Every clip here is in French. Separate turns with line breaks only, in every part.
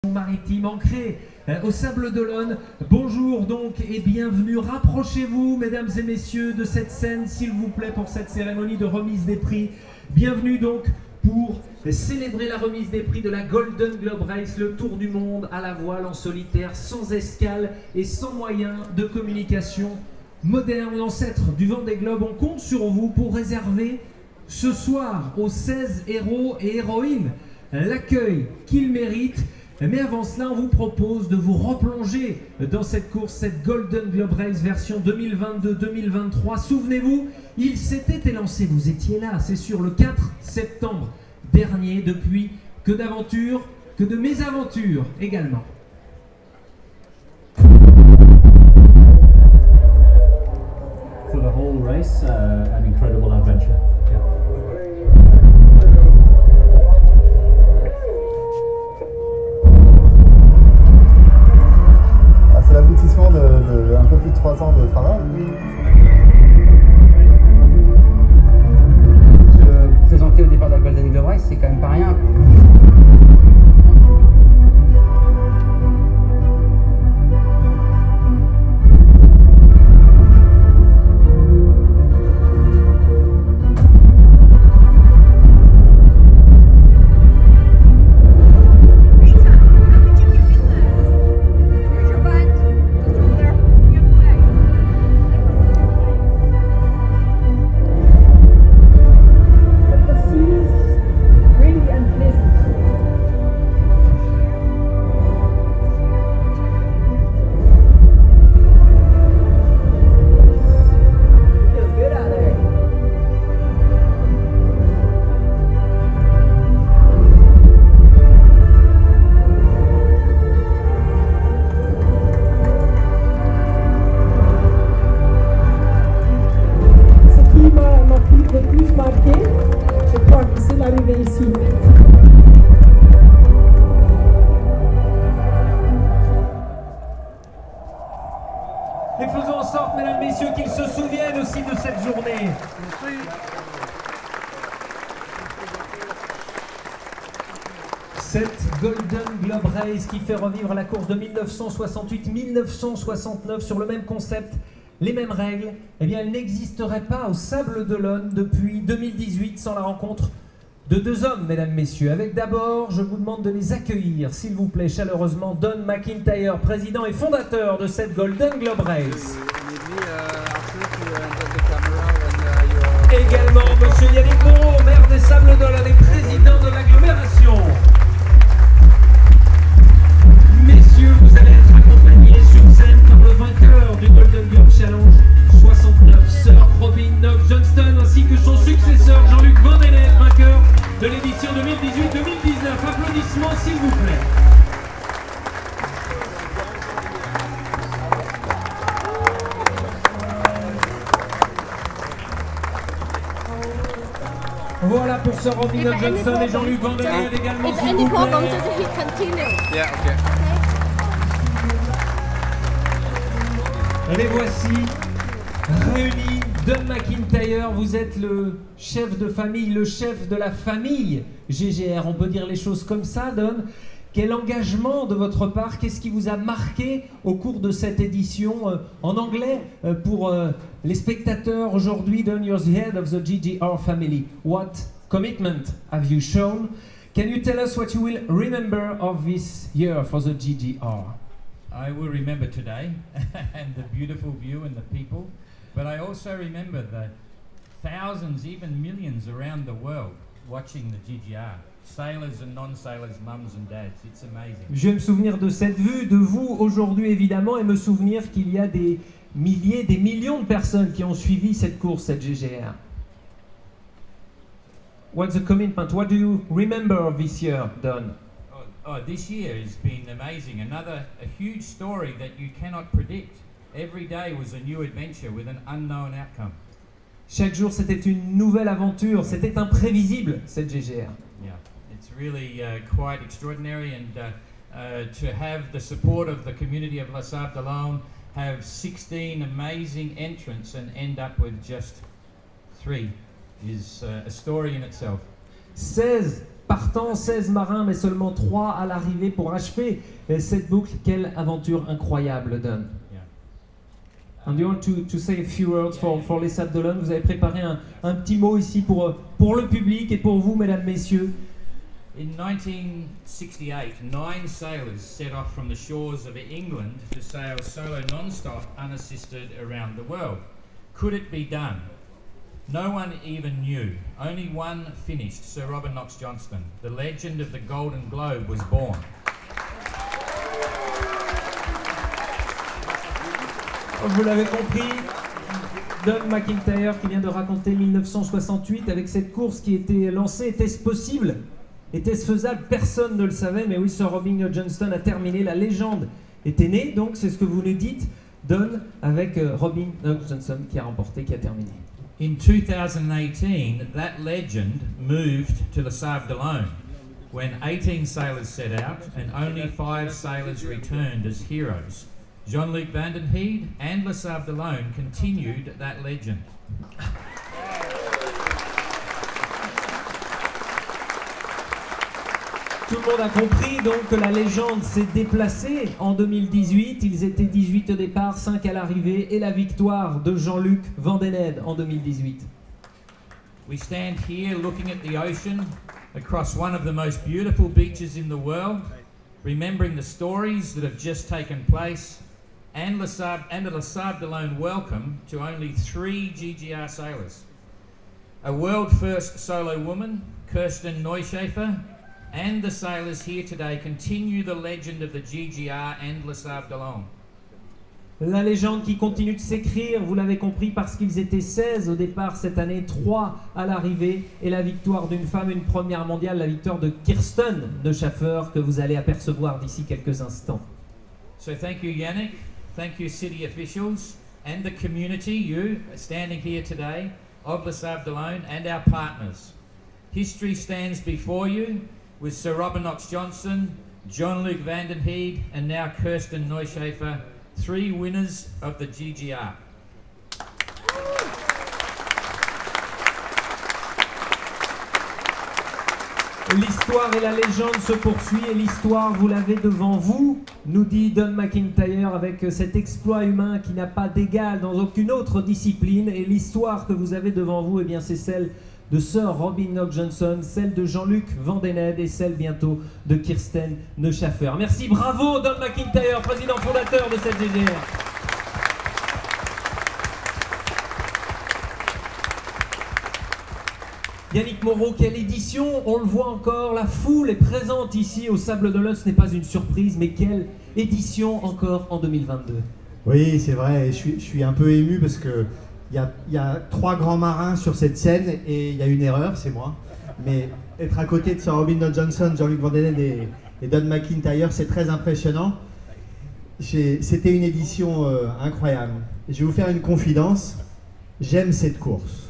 maritime ancrée au Sable d'Olonne. Bonjour donc et bienvenue. Rapprochez-vous, mesdames et messieurs, de cette scène, s'il vous plaît, pour cette cérémonie de remise des prix. Bienvenue donc pour célébrer la remise des prix de la Golden Globe Race, le tour du monde à la voile en solitaire, sans escale et sans moyens de communication moderne. L'ancêtre du Vendée Globe, on compte sur vous pour réserver ce soir aux 16 héros et héroïnes l'accueil qu'ils méritent. Mais avant cela, on vous propose de vous replonger dans cette course, cette Golden Globe Race version 2022-2023. Souvenez-vous, il s'était élancé, vous étiez là, c'est sûr, le 4 septembre dernier. Depuis, que d'aventures, que de mésaventures également.
For the whole race, an incredible adventure. Yeah.
C'est l'aboutissement de un peu plus de 3 ans de travail.
Se présenter au départ de la Golden Globe Race, c'est quand même pas rien.
Je crois que c'est l'arrivée ici.
Et faisons en sorte, mesdames, messieurs, qu'ils se souviennent aussi de cette journée. Cette Golden Globe Race qui fait revivre la course de 1968-1969 sur le même concept, les mêmes règles, eh bien, elle n'existerait pas au Sable d'Olonne depuis 2018 sans la rencontre de deux hommes, mesdames, messieurs. Avec d'abord, je vous demande de les accueillir, s'il vous plaît, chaleureusement, Don McIntyre, président et fondateur de cette Golden Globe Race. Également, monsieur Yannick Moreau, maire des Sables d'Olonne et président de l'agglomération. Messieurs, vous allez être accompagnés sur scène par le vainqueur du Golden Globe Challenge 69, Sir Robin Knox-Johnston, ainsi que son successeur Jean-Luc Van Dennep, vainqueur de l'édition 2018-2019. Applaudissements, s'il vous plaît. Voilà pour Sir Robin Knox-Johnston et Jean-Luc Van Dennep également, s'il vous plaît. Les voici réunis. Don McIntyre, vous êtes le chef de famille, le chef de la famille GGR. On peut dire les choses comme ça, Don. Quel engagement de votre part? Qu'est-ce qui vous a marqué au cours de cette édition en anglais pour les spectateurs aujourd'hui? Don, you're the head of the GGR family. What commitment have you shown? Can you tell us what you will remember of this year for the GGR?
I will remember today and the beautiful view and the people, but I also remember the thousands, even millions around the world watching the GGR. Sailors and non-sailors, mums and dads. It's amazing.
Je vais me souvenir de cette vue, de vous aujourd'hui évidemment, et me souvenir qu'il y a des milliers, des millions de personnes qui ont suivi cette course, cette GGR. What's the commitment? What do you remember of this year, Don?
Oh, this year has been amazing. A huge story that you cannot predict. Every day was a new adventure with an unknown outcome.
Chaque jour, c'était une nouvelle aventure. C'était imprévisible, cette GGR.
Yeah, it's really quite extraordinary, and to have the support of the community of Les Sables d'Olonne, have 16 amazing entrants and end up with just 3 is a story in itself.
16 partants, 16 marins, mais seulement 3 à l'arrivée pour achever cette boucle. Quelle aventure incroyable, Don. And you want to say a few words for Les Sables d'Olonne. Vous avez préparé un petit mot ici pour le public et pour vous, mesdames, messieurs.
In 1968, 9 sailors set off from the shores of England to sail solo non-stop, unassisted around the world. Could it be done? No one even knew. Only one finished, Sir Robert Knox-Johnston. The legend of the Golden Globe was born.
Vous l'avez compris, Don McIntyre qui vient de raconter 1968 avec cette course qui était lancée. Était-ce possible? Était-ce faisable? Personne ne le savait, mais oui, Sir Robin Knox-Johnston a terminé. La légende était née, donc c'est ce que vous nous dites, Don, avec Robin Knox-Johnston qui a remporté, qui a terminé.
In 2018, that legend moved to Les Sables d'Olonne, when 18 sailors set out and only 5 sailors returned as heroes. Jean-Luc Van den Heide and Les Sables d'Olonne continued that legend.
Tout le monde a compris donc que la légende s'est déplacée en 2018. Ils étaient 18 au départ, 5 à l'arrivée et la victoire de Jean-Luc Van den Heide en 2018.
We stand here looking at the ocean across one of the most beautiful beaches in the world, remembering the stories that have just taken place, and a Les Sables d'Olonne welcome to only 3 GGR sailors. A world first solo woman, Kirsten Neuschafer, and the sailors here today continue the legend of the GGR and Les Sables d'Olonne.
La légende qui continue de s'écrire, vous l'avez compris, parce qu'ils étaient 16 au départ cette année, 3 à l'arrivée, et la victoire d'une femme, une première mondiale, la victoire de Kirsten Neuschafer, que vous allez apercevoir d'ici quelques instants.
So thank you, Yannick. Thank you, city officials, and the community, you standing here today, of Les Sables d'Olonne, and our partners. History stands before you, with Sir Robert Knox-Johnston, Jean-Luc Van den Heide, and now Kirsten Neuschafer, 3 winners of the GGR.
L'histoire et la légende se poursuit et l'histoire, vous l'avez devant vous, nous dit Don McIntyre avec cet exploit humain qui n'a pas d'égal dans aucune autre discipline. Et l'histoire que vous avez devant vous, eh bien c'est celle de Sir Robin Knox-Johnston, celle de Jean-Luc Van den Heide et celle bientôt de Kirsten Neuschafer. Merci, bravo Don McIntyre, président fondateur de cette GGR. Yannick Moreau, quelle édition! On le voit encore, la foule est présente ici au Sables d'Olonne, ce n'est pas une surprise, mais quelle édition encore en 2022.
Oui, c'est vrai, je suis un peu ému parce que il y a 3 grands marins sur cette scène et il y a une erreur, c'est moi. Mais être à côté de Sir Robin Knox-Johnston, Jean-Luc Van den Heide et Don McIntyre, c'est très impressionnant. C'était une édition incroyable. Je vais vous faire une confidence, j'aime cette course.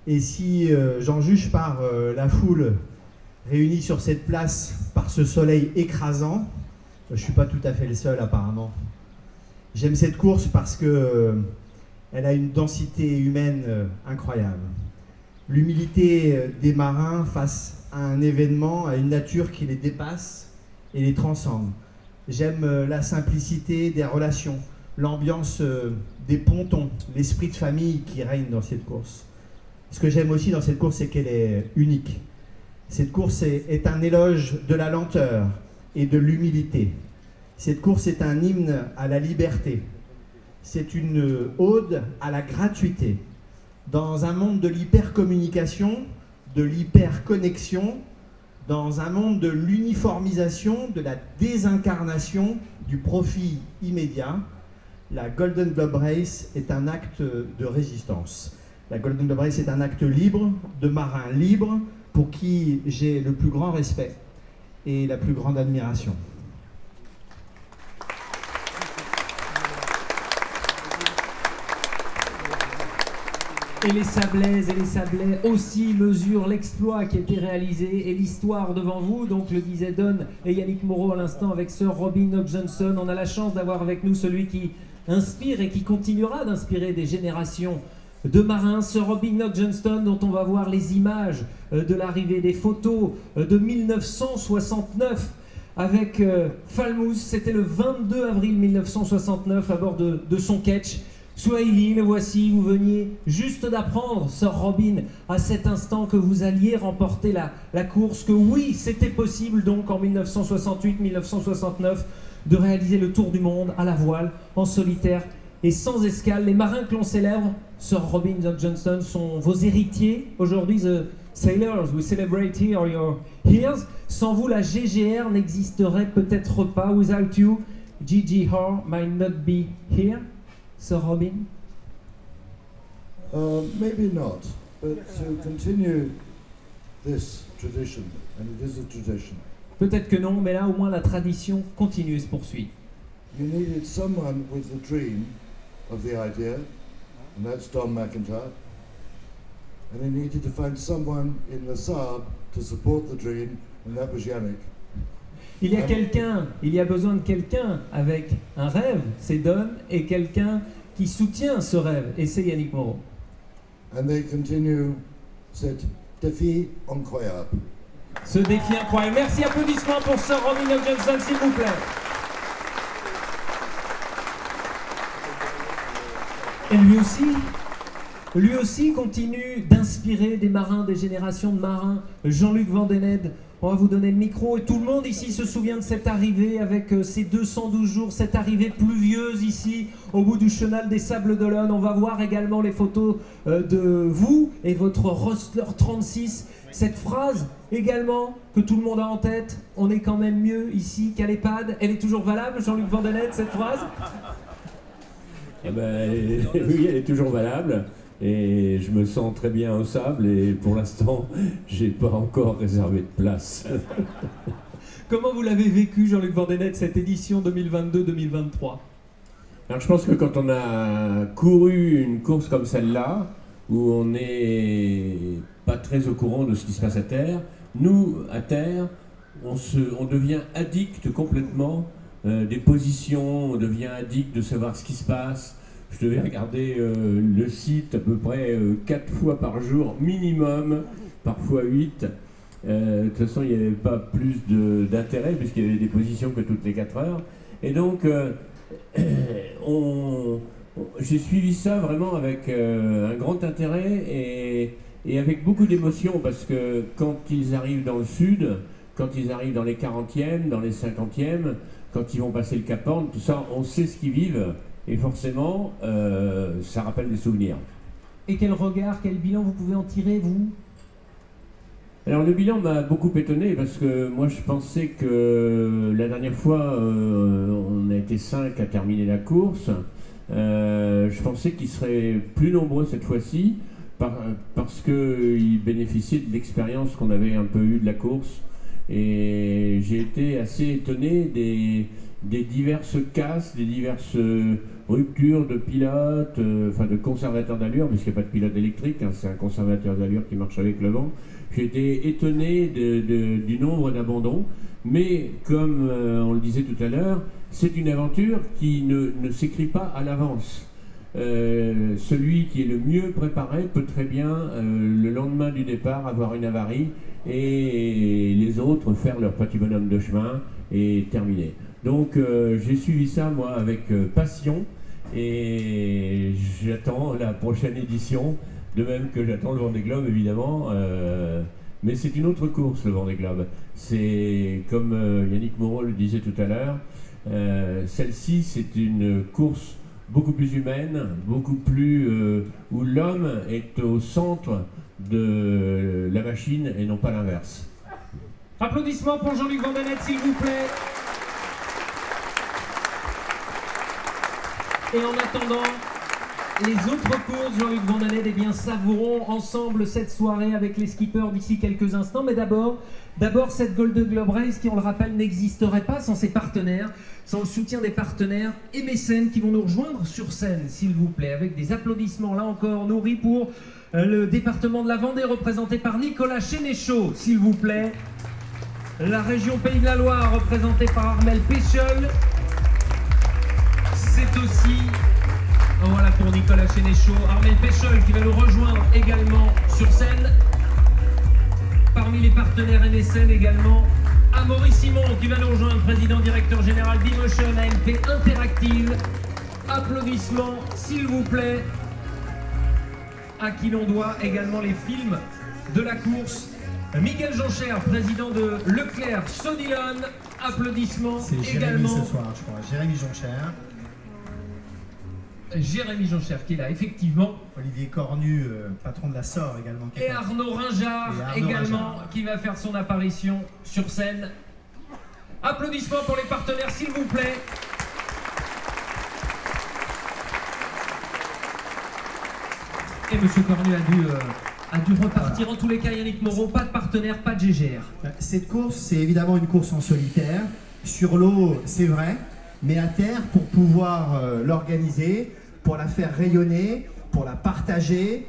Et si j'en juge par la foule réunie sur cette place, par ce soleil écrasant, je ne suis pas tout à fait le seul apparemment. J'aime cette course parce que elle a une densité humaine incroyable. L'humilité des marins face à un événement, à une nature qui les dépasse et les transcende. J'aime la simplicité des relations, l'ambiance des pontons, l'esprit de famille qui règne dans cette course. Ce que j'aime aussi dans cette course, c'est qu'elle est unique. Cette course est un éloge de la lenteur et de l'humilité. Cette course est un hymne à la liberté. C'est une ode à la gratuité. Dans un monde de l'hypercommunication, de l'hyperconnexion, dans un monde de l'uniformisation, de la désincarnation, du profit immédiat, la Golden Globe Race est un acte de résistance. La Golden Globe Race est un acte libre, de marins libres, pour qui j'ai le plus grand respect et la plus grande admiration.
Et les Sablaises et les Sablais aussi mesurent l'exploit qui a été réalisé et l'histoire devant vous. Donc le disait Don et Yannick Moreau à l'instant avec Sir Robin Knox-Johnston. On a la chance d'avoir avec nous celui qui inspire et qui continuera d'inspirer des générations de marins, Sir Robin Knox Johnston, dont on va voir les images de l'arrivée, des photos de 1969 avec Falmouth. C'était le 22 avril 1969 à bord de son ketch Swahili. Le voici, vous veniez juste d'apprendre, Sir Robin, à cet instant que vous alliez remporter la course, que oui, c'était possible donc en 1968-1969 de réaliser le tour du monde à la voile, en solitaire et sans escale. Les marins que l'on célèbre, Sir Robin Knox Johnston, sont vos héritiers. Aujourd'hui, the sailors we celebrate here your heroes. Sans vous, la GGR n'existerait peut-être pas. Without you, GGR might not be here. Sir Robin?
Maybe not, but to continue this tradition, and it is a tradition,
Peut-être que non, mais là au moins la tradition continue et se poursuit.
you needed someone with the dream of the idea, and that's Don McIntyre, and you needed to find someone in the Saab to support the dream, and that was Yannick.
Il y a besoin de quelqu'un avec un rêve, c'est Don, et quelqu'un qui soutient ce rêve, et c'est Yannick Moreau.
And they continue cet défi incroyable.
Ce défi incroyable. Merci, applaudissements pour Sir Robin Knox Johnston, s'il vous plaît. Et lui aussi continue d'inspirer des marins, des générations de marins. Jean-Luc Vandened, on va vous donner le micro. Et tout le monde ici se souvient de cette arrivée avec ces 212 jours, cette arrivée pluvieuse ici, au bout du chenal des Sables d'Olonne. On va voir également les photos de vous et votre Rustler 36. Cette phrase également que tout le monde a en tête, on est quand même mieux ici qu'à l'EHPAD. Elle est toujours valable, Jean-Luc Vandened, cette phrase?
Eh ben, oui, elle est toujours valable et je me sens très bien au sable et pour l'instant, j'ai pas encore réservé de place.
Comment vous l'avez vécu, Jean-Luc Vandened, cette édition 2022-2023?
Alors je pense que quand on a couru une course comme celle-là, où on n'est pas très au courant de ce qui se passe à terre, nous, à terre, on devient addict complètement des positions, on devient addict de savoir ce qui se passe. Je devais regarder le site à peu près 4 fois par jour minimum, parfois 8. De toute façon, il n'y avait pas plus d'intérêt puisqu'il y avait des positions que toutes les 4 heures. Et donc, j'ai suivi ça vraiment avec un grand intérêt et avec beaucoup d'émotion parce que quand ils arrivent dans le sud, quand ils arrivent dans les 40e, dans les 50e, quand ils vont passer le Cap Horn, tout ça, on sait ce qu'ils vivent et forcément, ça rappelle des souvenirs.
Et quel regard, quel bilan vous pouvez en tirer, vous?
Alors le bilan m'a beaucoup étonné parce que moi je pensais que la dernière fois, on a été 5 à terminer la course. Je pensais qu'ils seraient plus nombreux cette fois-ci parce qu'ils bénéficiaient de l'expérience qu'on avait un peu eue de la course. Et j'ai été assez étonné des diverses casses, des diverses ruptures de pilotes, enfin de conservateurs d'allure, puisqu'il n'y a pas de pilote électrique, hein, c'est un conservateur d'allure qui marche avec le vent. J'ai été étonné du nombre d'abandons, mais comme on le disait tout à l'heure, c'est une aventure qui ne s'écrit pas à l'avance. Celui qui est le mieux préparé peut très bien, le lendemain du départ, avoir une avarie et les autres faire leur petit bonhomme de chemin et terminer. Donc j'ai suivi ça moi avec passion et j'attends la prochaine édition, de même que j'attends le Vendée Globe évidemment, mais c'est une autre course le Vendée Globe. C'est comme Yannick Moreau le disait tout à l'heure, celle-ci c'est une course beaucoup plus humaine, beaucoup plus où l'homme est au centre de la machine et non pas l'inverse.
Applaudissements pour Jean-Luc Vandened, s'il vous plaît. Et en attendant les autres courses, Jean-Luc Vandened, eh bien, savourons ensemble cette soirée avec les skippers d'ici quelques instants. Mais d'abord cette Golden Globe Race qui, on le rappelle, n'existerait pas sans ses partenaires, sans le soutien des partenaires et mécènes qui vont nous rejoindre sur scène, s'il vous plaît, avec des applaudissements là encore nourris pour le département de la Vendée, représenté par Nicolas Chénéchaud, s'il vous plaît. La région Pays de la Loire, représentée par Armel Péchol. C'est aussi Voilà pour Nicolas Sénéchaud. Armel Péchol qui va nous rejoindre également sur scène. Parmi les partenaires MSN également, Amaury Simon qui va nous rejoindre, président directeur général d'Emotion AMP Interactive. Applaudissements s'il vous plaît, à qui l'on doit également les films de la course. Miguel Joncher, président de Leclerc Sodilon. Applaudissements également.
C'est Jérémy ce soir, je crois. Jérémy Joncher.
Jérémy Joncher qui est là, effectivement.
Olivier Cornu, patron de la SOR également.
Et Arnaud Ringard également, qui va faire son apparition sur scène. Applaudissements pour les partenaires, s'il vous plaît. Et Monsieur Cornu a dû repartir. Voilà. En tous les cas, Yannick Moreau, pas de partenaire, pas de GGR.
Cette course, c'est évidemment une course en solitaire. Sur l'eau, c'est vrai, mais à terre, pour pouvoir l'organiser, pour la faire rayonner, pour la partager,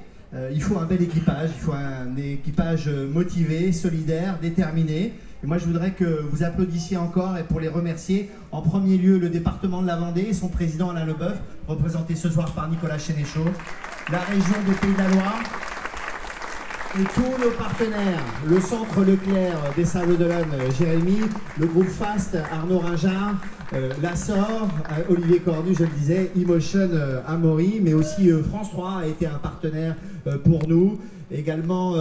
il faut un bel équipage. Il faut un équipage motivé, solidaire, déterminé. Et moi, je voudrais que vous applaudissiez encore et pour les remercier, en premier lieu, le département de la Vendée et son président Alain Leboeuf, représenté ce soir par Nicolas Sénéchaud, la région des Pays de la Loire et tous nos partenaires, le centre Leclerc des Sables-d'Olonne, Jérémy, le groupe FAST, Arnaud Ringard, la SOR, Olivier Cornu, je le disais, Emotion, Amaury, mais aussi France 3 a été un partenaire pour nous. Également,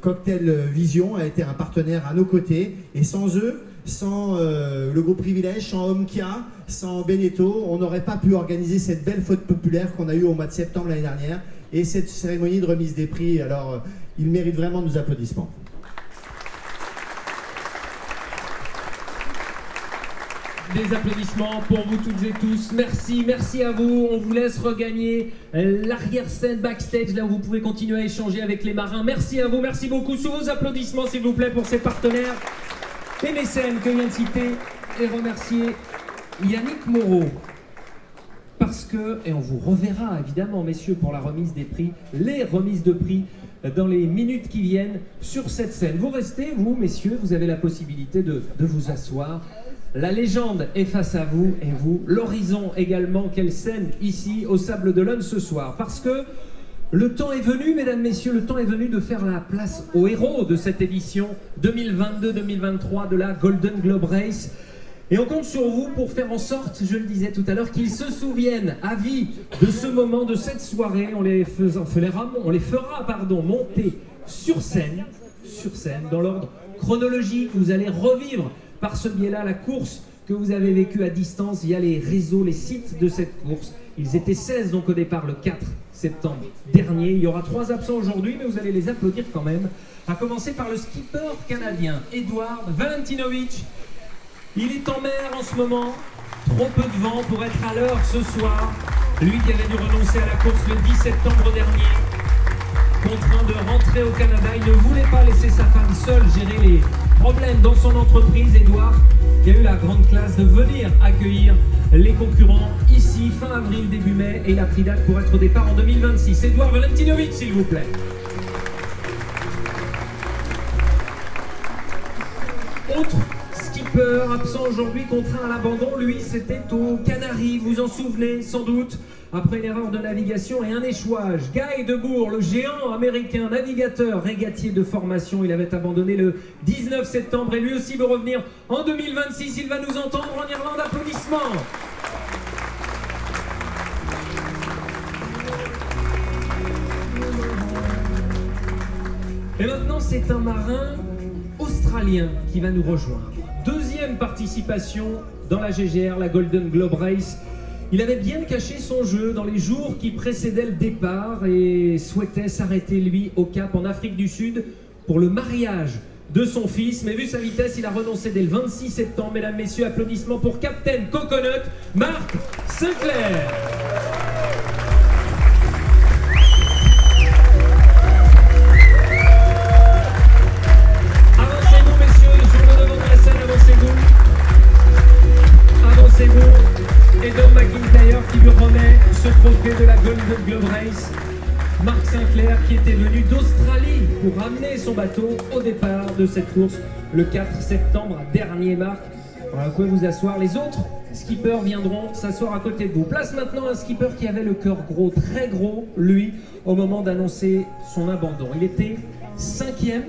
Cocktail Vision a été un partenaire à nos côtés. Et sans eux, sans le groupe Privilège, sans Omkia, sans Beneteau, on n'aurait pas pu organiser cette belle fête populaire qu'on a eue au mois de septembre l'année dernière. Et cette cérémonie de remise des prix, alors il mérite vraiment nos applaudissements.
Des applaudissements pour vous toutes et tous. Merci, merci à vous. On vous laisse regagner l'arrière-scène backstage, là où vous pouvez continuer à échanger avec les marins. Merci à vous, merci beaucoup. Sous vos applaudissements, s'il vous plaît, pour ces partenaires et mécènes que je viens de citer. Et remercier Yannick Moreau. Parce que, et on vous reverra évidemment, messieurs, pour la remise des prix, les remises de prix dans les minutes qui viennent sur cette scène. Vous restez, vous, messieurs, vous avez la possibilité de vous asseoir. La légende est face à vous et vous, l'horizon également, quelle scène ici au Sables-d'Olonne ce soir. Parce que le temps est venu, mesdames, messieurs, le temps est venu de faire la place aux héros de cette édition 2022-2023 de la Golden Globe Race. Et on compte sur vous pour faire en sorte, je le disais tout à l'heure, qu'ils se souviennent à vie de ce moment, de cette soirée. On les fera monter sur scène, dans l'ordre chronologique. Vous allez revivre par ce biais-là la course que vous avez vécue à distance via les réseaux, les sites de cette course. Ils étaient 16 donc au départ le 4 septembre dernier. Il y aura 3 absents aujourd'hui, mais vous allez les applaudir quand même. À commencer par le skipper canadien Edward Valentinovic. Il est en mer en ce moment, trop peu de vent pour être à l'heure ce soir. Lui qui avait dû renoncer à la course le 10 septembre dernier, contraint de rentrer au Canada, il ne voulait pas laisser sa femme seule gérer les problèmes dans son entreprise. Edouard qui a eu la grande classe de venir accueillir les concurrents ici fin avril, début mai, et il a pris date pour être au départ en 2026. Edouard Valentinovic, s'il vous plaît. Autre skipper absent aujourd'hui, contraint à l'abandon, lui c'était aux Canaries, vous en souvenez sans doute, après une erreur de navigation et un échouage. Guy Debourg, le géant américain, navigateur, régatier de formation, il avait abandonné le 19 septembre et lui aussi veut revenir en 2026, il va nous entendre en Irlande. Applaudissements. Et maintenant c'est un marin australien qui va nous rejoindre. Deuxième participation dans la GGR, la Golden Globe Race. Il avait bien caché son jeu dans les jours qui précédaient le départ et souhaitait s'arrêter lui au Cap en Afrique du Sud pour le mariage de son fils. Mais vu sa vitesse, il a renoncé dès le 26 septembre. Mesdames, messieurs, applaudissements pour Captain Coconut, Marc Sinclair. Et Don McIntyre qui lui remet ce trophée de la Golden Globe Race. Marc Sinclair qui était venu d'Australie pour ramener son bateau au départ de cette course le 4 septembre dernier. Marc, voilà, vous pouvez vous asseoir. Les autres skippers viendront s'asseoir à côté de vous. Place maintenant un skipper qui avait le cœur gros, très gros, lui, au moment d'annoncer son abandon. Il était 5e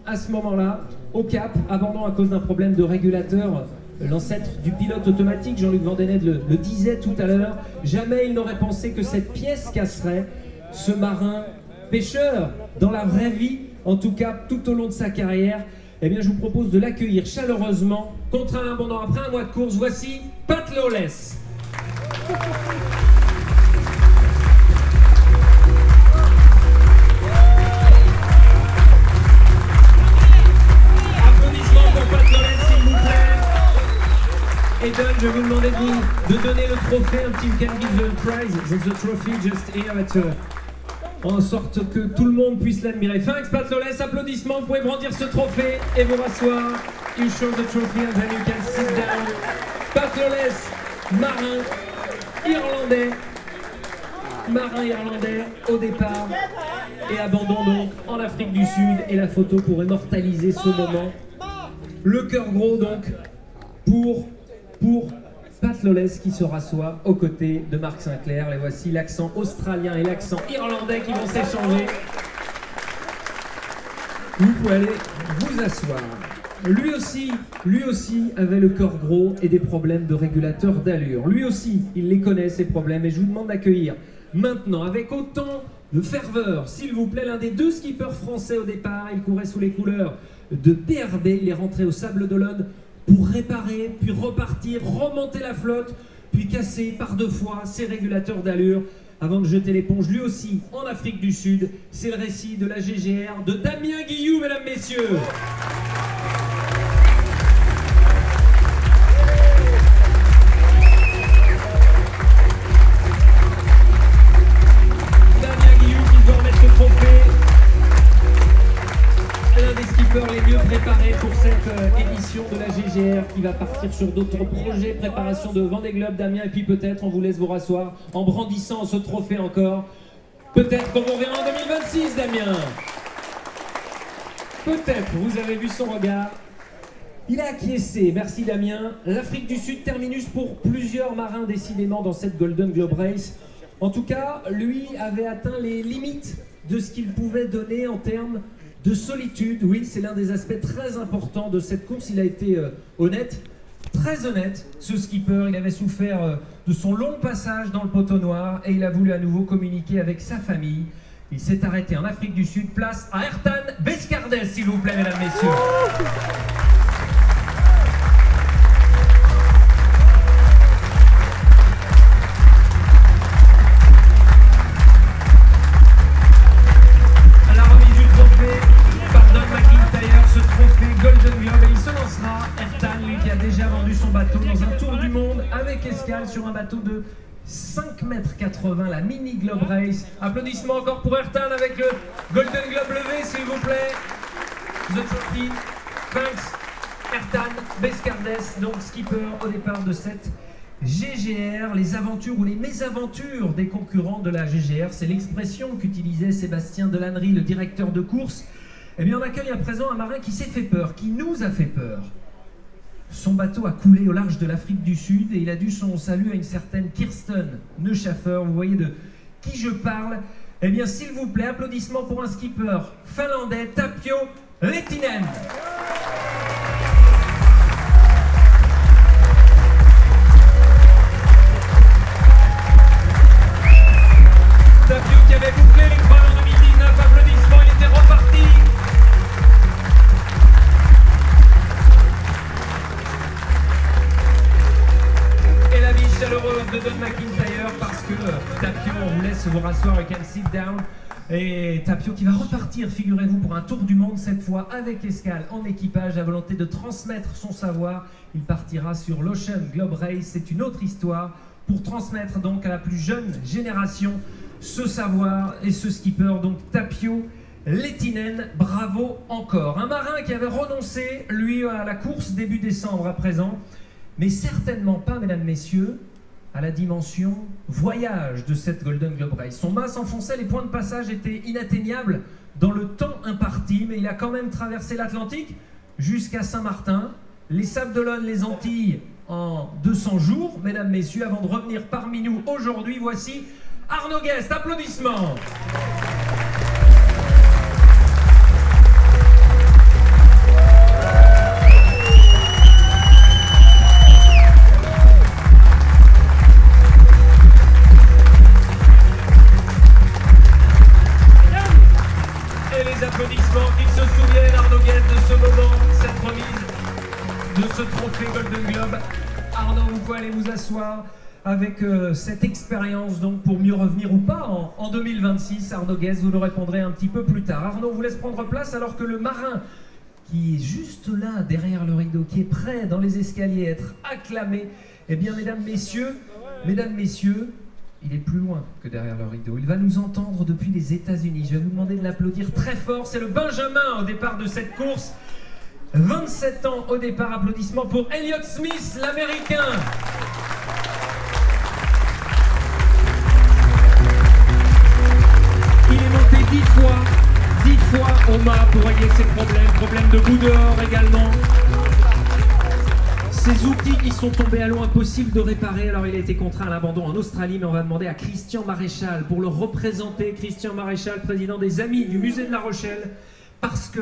à ce moment-là, au Cap, abandon à cause d'un problème de régulateur. L'ancêtre du pilote automatique, Jean-Luc Vandened le disait tout à l'heure, jamais il n'aurait pensé que cette pièce casserait. Ce marin pêcheur, dans la vraie vie, en tout cas tout au long de sa carrière, eh bien je vous propose de l'accueillir chaleureusement contre un abandon après un mois de course. Voici Pat Lawless. Applaudissements pour Pat Lawless, s'il vous plaît. Et Don, je vais vous demander de donner le trophée. Un petit can give the prize, the trophy just here en sorte que tout le monde puisse l'admirer. Thanks Pat Lawless, applaudissements, vous pouvez brandir ce trophée et vous rasseoir. You show the trophy and then you can sit down. Pat Lawless, marin irlandais au départ et abandon donc en Afrique du Sud, et la photo pour immortaliser ce moment. Le cœur gros donc pour Pat Lawless qui se rassoit aux côtés de Mark Sinclair. Et voici l'accent australien et l'accent irlandais qui vont s'échanger. Vous pouvez aller vous asseoir. Lui aussi avait le cœur gros et des problèmes de régulateur d'allure. Lui aussi, il les connaît ces problèmes, et je vous demande d'accueillir maintenant avec autant de ferveur, s'il vous plaît, l'un des 2 skippers français au départ. Il courait sous les couleurs de PRB, il est rentré au Sable d'Olonne pour réparer, puis repartir, remonter la flotte, puis casser par 2 fois ses régulateurs d'allure avant de jeter l'éponge, lui aussi, en Afrique du Sud. C'est le récit de la GGR de Damien Guillou, mesdames, messieurs. Damien Guillou qui doit remettre ce trophée. L'un des skippers les mieux préparés pour cette édition de la GGR, qui va partir sur d'autres projets, préparation de Vendée Globe. Damien, et puis peut-être on vous laisse vous rasseoir en brandissant ce trophée encore. Peut-être qu'on vous verra en 2026, Damien. Peut-être, vous avez vu son regard. Il a acquiescé, merci Damien. L'Afrique du Sud, terminus pour plusieurs marins décidément dans cette Golden Globe Race. En tout cas, lui avait atteint les limites de ce qu'il pouvait donner en termes de solitude. Oui, c'est l'un des aspects très importants de cette course. Il a été honnête, très honnête, ce skipper. Il avait souffert de son long passage dans le poteau noir et il a voulu à nouveau communiquer avec sa famille. Il s'est arrêté en Afrique du Sud. Place à Ertan Bescardes, s'il vous plaît, mesdames, messieurs. Sur un bateau de 5,80 m, la Mini Globe Race. Applaudissements encore pour Ertan avec le Golden Globe levé, s'il vous plaît. The trophy. Thanks, Ertan Bescardes, donc skipper au départ de cette GGR. Les aventures ou les mésaventures des concurrents de la GGR, c'est l'expression qu'utilisait Sébastien Delannery, le directeur de course. Eh bien, on accueille à présent un marin qui s'est fait peur, qui nous a fait peur. Son bateau a coulé au large de l'Afrique du Sud et il a dû son salut à une certaine Kirsten Neuschaffer. Vous voyez de qui je parle? Eh bien, s'il vous plaît, applaudissements pour un skipper finlandais, Tapio Lehtinen. Tapio qui avait bouclé l'étoile en 2019, applaudissements, il était reparti. Chaleureuse de Don McIntyre parce que Tapio, on vous laisse vous rasseoir, you can sit down. Et Tapio qui va repartir, figurez-vous, pour un tour du monde, cette fois avec escale en équipage, à volonté de transmettre son savoir. Il partira sur l'Ocean Globe Race, c'est une autre histoire, pour transmettre donc à la plus jeune génération ce savoir et ce skipper, donc Tapio Lehtinen. Bravo encore. Un marin qui avait renoncé, lui, à la course début décembre à présent, mais certainement pas, mesdames, messieurs, à la dimension voyage de cette Golden Globe Race. Son mât s'enfonçait, les points de passage étaient inatteignables dans le temps imparti, mais il a quand même traversé l'Atlantique jusqu'à Saint-Martin, les Sables d'Olonne, les Antilles en 2 200 jours, mesdames, messieurs, avant de revenir parmi nous aujourd'hui. Voici Arnaud Guest, applaudissements.
Applaudissements, qu'ils se souviennent, Arnaud Guest, de ce moment, cette remise de ce trophée Golden Globe.
Arnaud, vous pouvez aller vous asseoir avec cette expérience donc pour mieux revenir ou pas en 2026. Arnaud Guest, vous nous répondrez un petit peu plus tard. Arnaud, on vous laisse prendre place alors que le marin qui est juste là, derrière le rideau, qui est prêt dans les escaliers à être acclamé, eh bien, mesdames, messieurs, il est plus loin que derrière le rideau. Il va nous entendre depuis les États-Unis. Je vais vous demander de l'applaudir très fort. C'est le Benjamin au départ de cette course. 27 ans au départ. Applaudissements pour Elliott Smith, l'Américain. Il est monté 10 fois au mât pour régler ses problèmes de bout dehors également. Ces outils qui sont tombés à l'eau, impossible de réparer, alors il a été contraint à l'abandon en Australie, mais on va demander à Christian Maréchal pour le représenter. Christian Maréchal, président des Amis du Musée de La Rochelle, parce que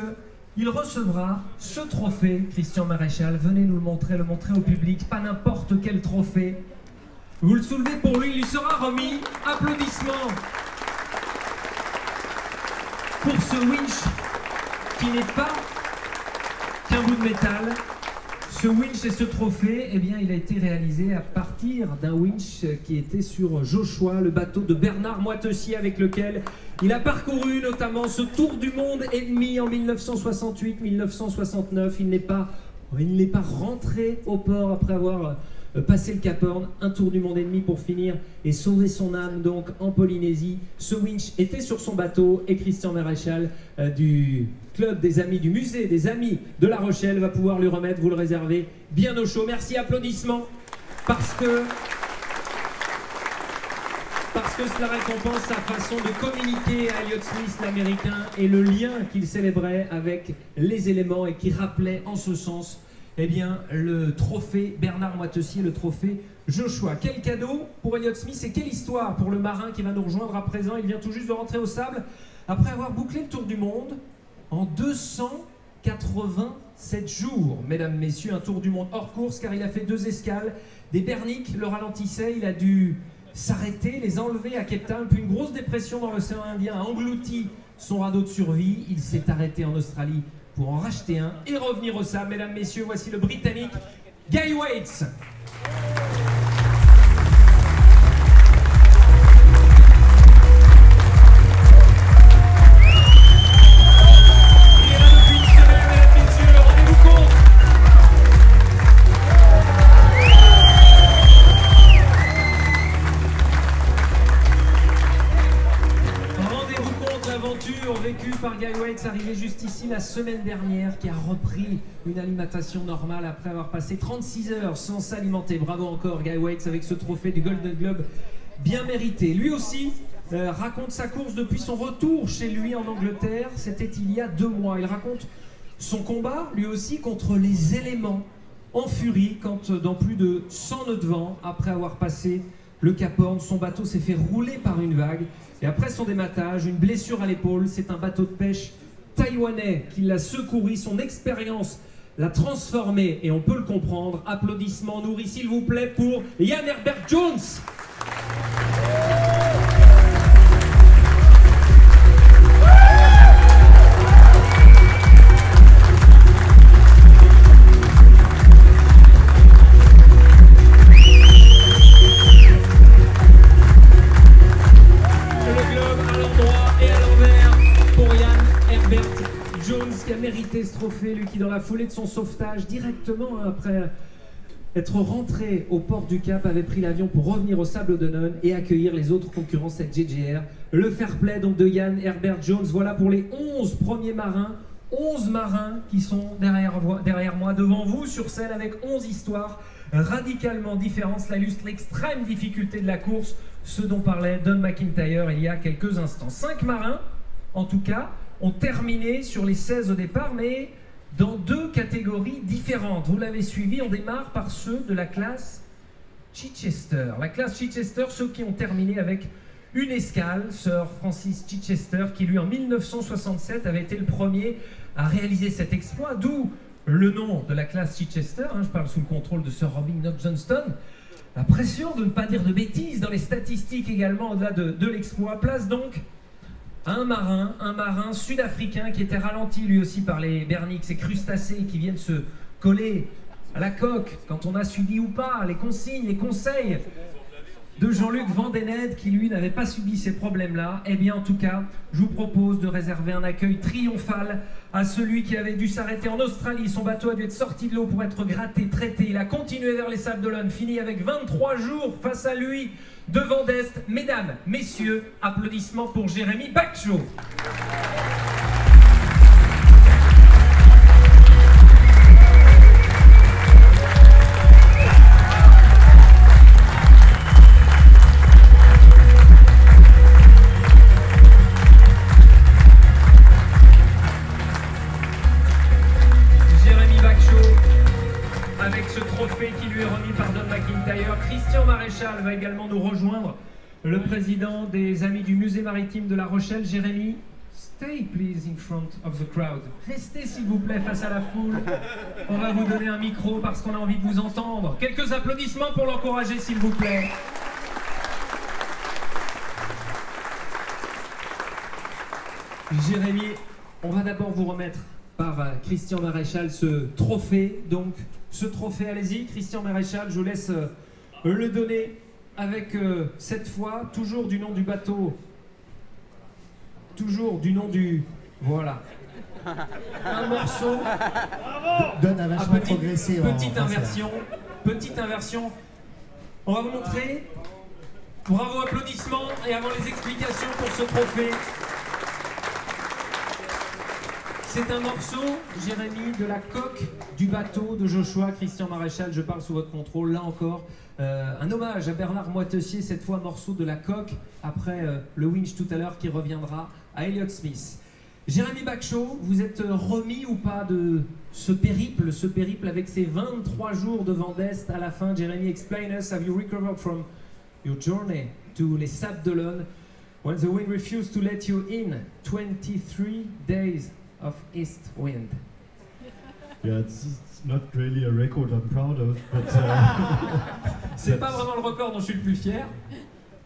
il recevra ce trophée. Christian Maréchal, venez nous le montrer au public, pas n'importe quel trophée. Vous le soulevez pour lui, il lui sera remis. Applaudissements pour ce winch qui n'est pas qu'un bout de métal. Ce winch et ce trophée, eh bien, il a été réalisé à partir d'un winch qui était sur Joshua, le bateau de Bernard Moitessier avec lequel il a parcouru notamment ce tour du monde et demi en 1968-1969. Il n'est pas rentré au port après avoir passé le Cap Horn, un tour du monde et demi pour finir et sauver son âme donc en Polynésie. Ce winch était sur son bateau et Christian Maréchal du club des Amis du Musée des Amis de La Rochelle va pouvoir lui remettre, vous le réservez, bien au chaud. Merci, applaudissements, parce que cela récompense sa façon de communiquer à Elliott Smith, l'Américain, et le lien qu'il célébrait avec les éléments et qui rappelait en ce sens eh bien, le trophée Bernard Moitessier, le trophée Joshua. Quel cadeau pour Elliott Smith et quelle histoire pour le marin qui va nous rejoindre à présent. Il vient tout juste de rentrer au sable après avoir bouclé le tour du monde en 287 jours. Mesdames, messieurs, un tour du monde hors course car il a fait 2 escales. Des berniques le ralentissaient, il a dû s'arrêter, les enlever à Cape Town, puis une grosse dépression dans l'océan Indien a englouti son radeau de survie. Il s'est arrêté en Australie pour en racheter un et revenir au sable. Mesdames, messieurs, voici le Britannique Guy Waits. Vécu par Guy Waits, arrivé juste ici la semaine dernière, qui a repris une alimentation normale après avoir passé 36 heures sans s'alimenter. Bravo encore Guy Waits avec ce trophée du Golden Globe bien mérité. Lui aussi raconte sa course depuis son retour chez lui en Angleterre. C'était il y a 2 mois. Il raconte son combat lui aussi contre les éléments en furie quand dans plus de 100 nœuds de vent, après avoir passé le Cap Horn, son bateau s'est fait rouler par une vague. Et après son dématage, une blessure à l'épaule, c'est un bateau de pêche taïwanais qui l'a secouru. Son expérience l'a transformé et on peut le comprendre. Applaudissements nourris, s'il vous plaît, pour Ian Herbert Jones. Qui a mérité ce trophée, lui qui dans la foulée de son sauvetage, directement après être rentré au port du Cap, avait pris l'avion pour revenir au Sable d'Olonne et accueillir les autres concurrents cette JGR. Le fair play donc de Ian Herbert Jones, voilà pour les 11 premiers marins, 11 marins qui sont derrière moi, devant vous sur scène avec 11 histoires radicalement différentes. Cela illustre l'extrême difficulté de la course, ce dont parlait Don McIntyre il y a quelques instants. 5 marins, en tout cas, ont terminé sur les 16 au départ, mais dans 2 catégories différentes. Vous l'avez suivi, on démarre par ceux de la classe Chichester. La classe Chichester, ceux qui ont terminé avec une escale, Sir Francis Chichester, qui lui en 1967 avait été le premier à réaliser cet exploit, d'où le nom de la classe Chichester, je parle sous le contrôle de Sir Robin Knox Johnston. La pression de ne pas dire de bêtises dans les statistiques également au-delà de l'exploit place donc un marin sud-africain qui était ralenti lui aussi par les berniques, ces crustacés qui viennent se coller à la coque quand on a suivi ou pas les consignes, les conseils de Jean-Luc Vandened qui lui n'avait pas subi ces problèmes-là. Eh bien en tout cas, je vous propose de réserver un accueil triomphal à celui qui avait dû s'arrêter en Australie. Son bateau a dû être sorti de l'eau pour être gratté, traité. Il a continué vers les Sables d'Olonne, fini avec 23 jours face à lui devant d'Est. Mesdames, messieurs, applaudissements pour Jérémy Bacchot. Qui lui est remis par Don McIntyre. Christian Maréchal va également nous rejoindre, le président des Amis du Musée Maritime de La Rochelle. Jérémy, stay please in front of the crowd. Restez s'il vous plaît face à la foule. On va vous donner un micro parce qu'on a envie de vous entendre. Quelques applaudissements pour l'encourager s'il vous plaît. Jérémy, on va d'abord vous remettre par Christian Maréchal ce trophée. Donc ce trophée, allez-y Christian Maréchal, je vous laisse le donner avec cette fois toujours du nom du bateau, toujours du nom du... voilà, un morceau.
Donne a vachement progressé.
Petite inversion. On va vous montrer. Bravo, applaudissements et avant les explications pour ce trophée. C'est un morceau, Jérémy, de la coque du bateau de Joshua. Christian Maréchal, je parle sous votre contrôle, là encore. Un hommage à Bernard Moitessier, cette fois morceau de la coque, après le winch tout à l'heure qui reviendra à Elliott Smith. Jérémy Bacchot, vous êtes remis ou pas de ce périple avec ces 23 jours devant d'Est à la fin? Jérémy, explain us, have you recovered from your journey to les Sables d'Olonne when the wind refused to let you in? 23 days of east wind.
Yeah, it's not really a record I'm proud of, but
c'est pas vraiment le record dont je suis le plus fier.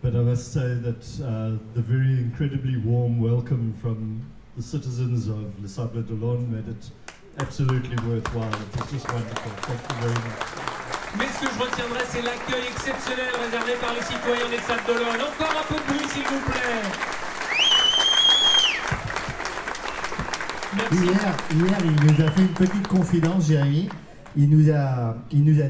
But I must say that the very incredibly warm welcome from the citizens of Les Sables d'Olonne made it absolutely worthwhile. It was just wonderful. Thank you very much.
Mais ce que je retiendrai, c'est l'accueil exceptionnel réservé par les citoyens des Sables d'Olonne. Encore un peu de bruit, s'il vous plaît.
Hier, il nous a fait une petite confidence, Jérémy. Il nous a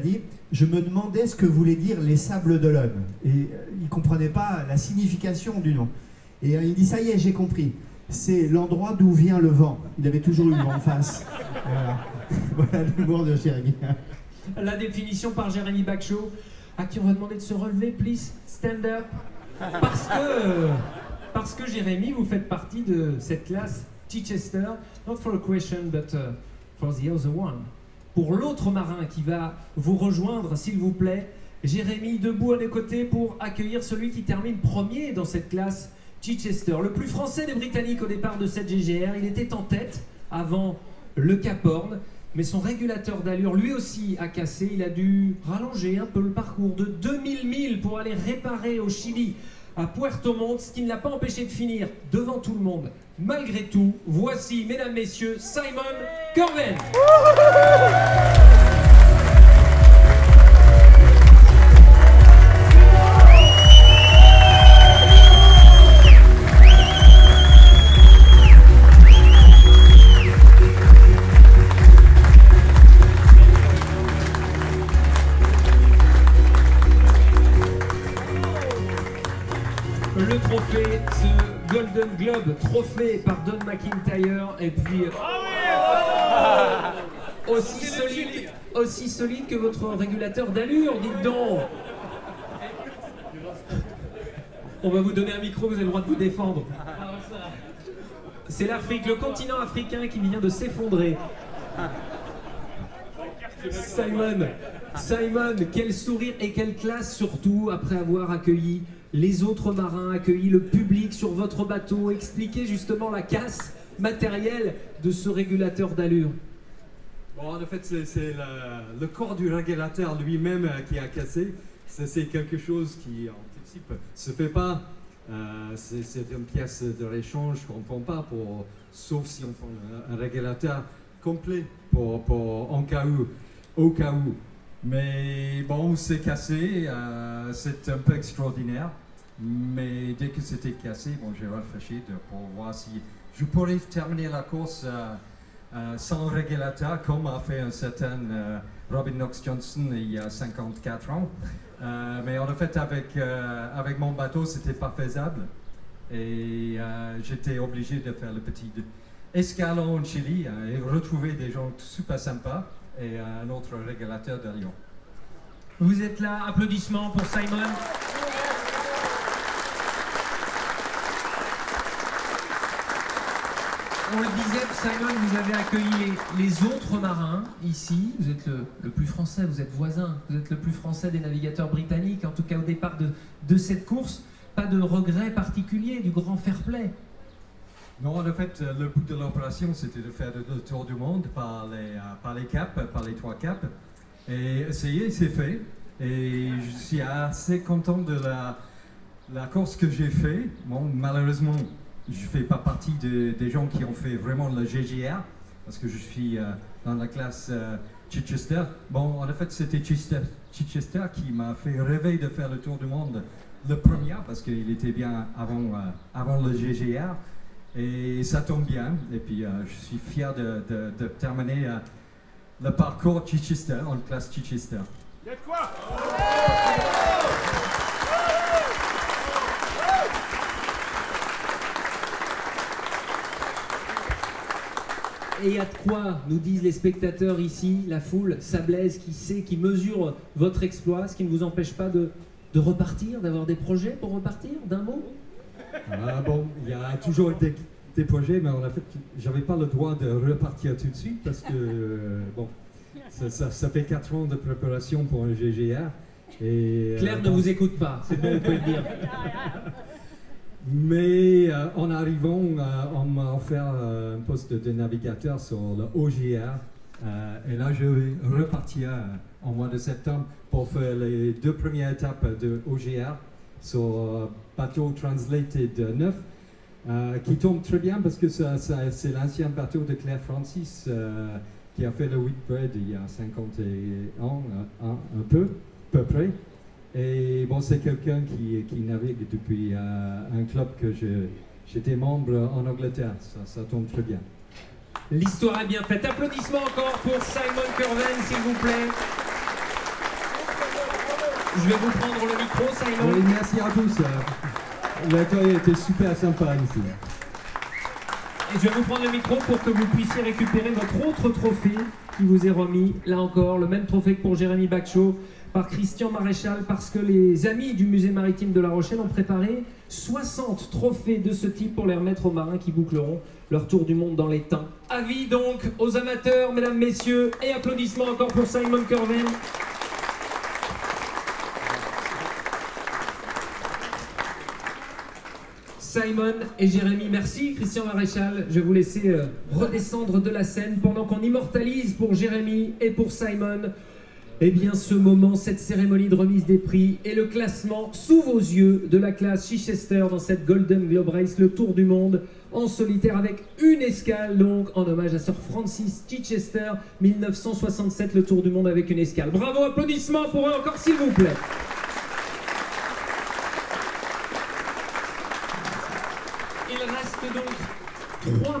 dit, je me demandais ce que voulait dire les Sables d'Olonne. Et il ne comprenait pas la signification du nom. Et il dit, ça y est, j'ai compris. C'est l'endroit d'où vient le vent. Il avait toujours eu le vent en face. Voilà l'humour de Jérémy.
La définition par Jérémy Bacchot, à qui on va demander de se relever, please, stand up. Parce que Jérémy, vous faites partie de cette classe Chichester, not for a question, but for the other one. Pour l'autre marin qui va vous rejoindre, s'il vous plaît, Jérémy, debout à nos côtés pour accueillir celui qui termine premier dans cette classe Chichester. Le plus français des Britanniques au départ de cette GGR, il était en tête avant le Cap Horn, mais son régulateur d'allure lui aussi a cassé. Il a dû rallonger un peu le parcours de 2000 milles pour aller réparer au Chili à Puerto Montt, ce qui ne l'a pas empêché de finir devant tout le monde. Malgré tout, voici, mesdames, messieurs, Simon Corben. Le trophée, ce Golden Globe, trophée par Don McIntyre, et puis aussi solide que votre régulateur d'allure, dites donc. On va vous donner un micro, vous avez le droit de vous défendre. C'est l'Afrique, le continent africain qui vient de s'effondrer. Simon, Simon, quel sourire et quelle classe surtout après avoir accueilli les autres marins, accueilli le public sur votre bateau, expliquez justement la casse matérielle de ce régulateur d'allure.
Bon, en fait, c'est le corps du régulateur lui-même qui a cassé. C'est quelque chose qui, en principe, se fait pas. C'est une pièce de réchange qu'on ne prend pas, sauf si on prend un régulateur complet en cas où, au cas où. Mais bon, c'est cassé, c'est un peu extraordinaire. Mais dès que c'était cassé, bon, j'ai réfléchi pour voir si je pourrais terminer la course sans régulateur, comme a fait un certain Robin Knox-Johnson il y a 54 ans. Mais en fait, avec mon bateau, c'était pas faisable. Et j'étais obligé de faire le petit escale en Chili et retrouver des gens super sympas et un autre régulateur de Lyon.
Vous êtes là, applaudissements pour Simon. On le disait, Simon, vous avez accueilli les autres marins ici. Vous êtes le plus français, vous êtes voisin, vous êtes le plus français des navigateurs britanniques, en tout cas au départ de cette course. Pas de regret particulier, du grand fair play.
Non, en fait, le but de l'opération, c'était de faire le tour du monde par les caps, par les 3 caps. Et essayer, c'est fait. Et je suis assez content de la course que j'ai fait. Bon, malheureusement, je ne fais pas partie des gens qui ont fait vraiment le GGR, parce que je suis dans la classe Chichester. Bon, en fait, c'était Chichester qui m'a fait rêver de faire le tour du monde le premier, parce qu'il était bien avant le GGR. Et ça tombe bien. Et puis, je suis fier de terminer le parcours Chichester, en classe Chichester.
Il y a de quoi?
Et il y a de quoi, nous disent les spectateurs ici, la foule sablaise qui sait, qui mesure votre exploit, ce qui ne vous empêche pas de repartir, d'avoir des projets pour repartir, d'un mot?
Bon, il y a toujours des projets, mais en fait, j'avais pas le droit de repartir tout de suite parce que, bon, ça fait 4 ans de préparation pour un GGR. Et,
Claire ne vous écoute pas, c'est bon, on peut le dire.
Mais en arrivant, on m'a offert un poste de navigateur sur le OGR. Et là, je vais repartir en mois de septembre pour faire les 2 premières étapes de OGR sur bateau Translated 9, qui tombe très bien parce que c'est l'ancien bateau de Claire Francis qui a fait le Whitbread il y a 50 ans, un peu près. Et bon, c'est quelqu'un qui navigue depuis un club que j'étais membre en Angleterre. Ça tombe très bien.
L'histoire est bien faite. Applaudissements encore pour Simon Curven, s'il vous plaît. Je vais vous prendre le micro, Simon.
Oui, merci à tous. L'accueil était super sympa ici.
Et je vais vous prendre le micro pour que vous puissiez récupérer votre autre trophée qui vous est remis. Là encore, le même trophée que pour Jérémy Bacchot, par Christian Maréchal, parce que les amis du musée maritime de La Rochelle ont préparé 60 trophées de ce type pour les remettre aux marins qui boucleront leur tour du monde dans les temps. Avis donc aux amateurs, mesdames, messieurs, et applaudissements encore pour Simon Curven. Simon et Jérémy, merci. Christian Maréchal, je vais vous laisser redescendre de la scène pendant qu'on immortalise pour Jérémy et pour Simon eh bien ce moment, cette cérémonie de remise des prix et le classement sous vos yeux de la classe Chichester dans cette Golden Globe Race, le tour du monde en solitaire avec une escale donc en hommage à Sir Francis Chichester, 1967, le tour du monde avec une escale. Bravo, applaudissements pour eux encore s'il vous plaît. Il reste donc 3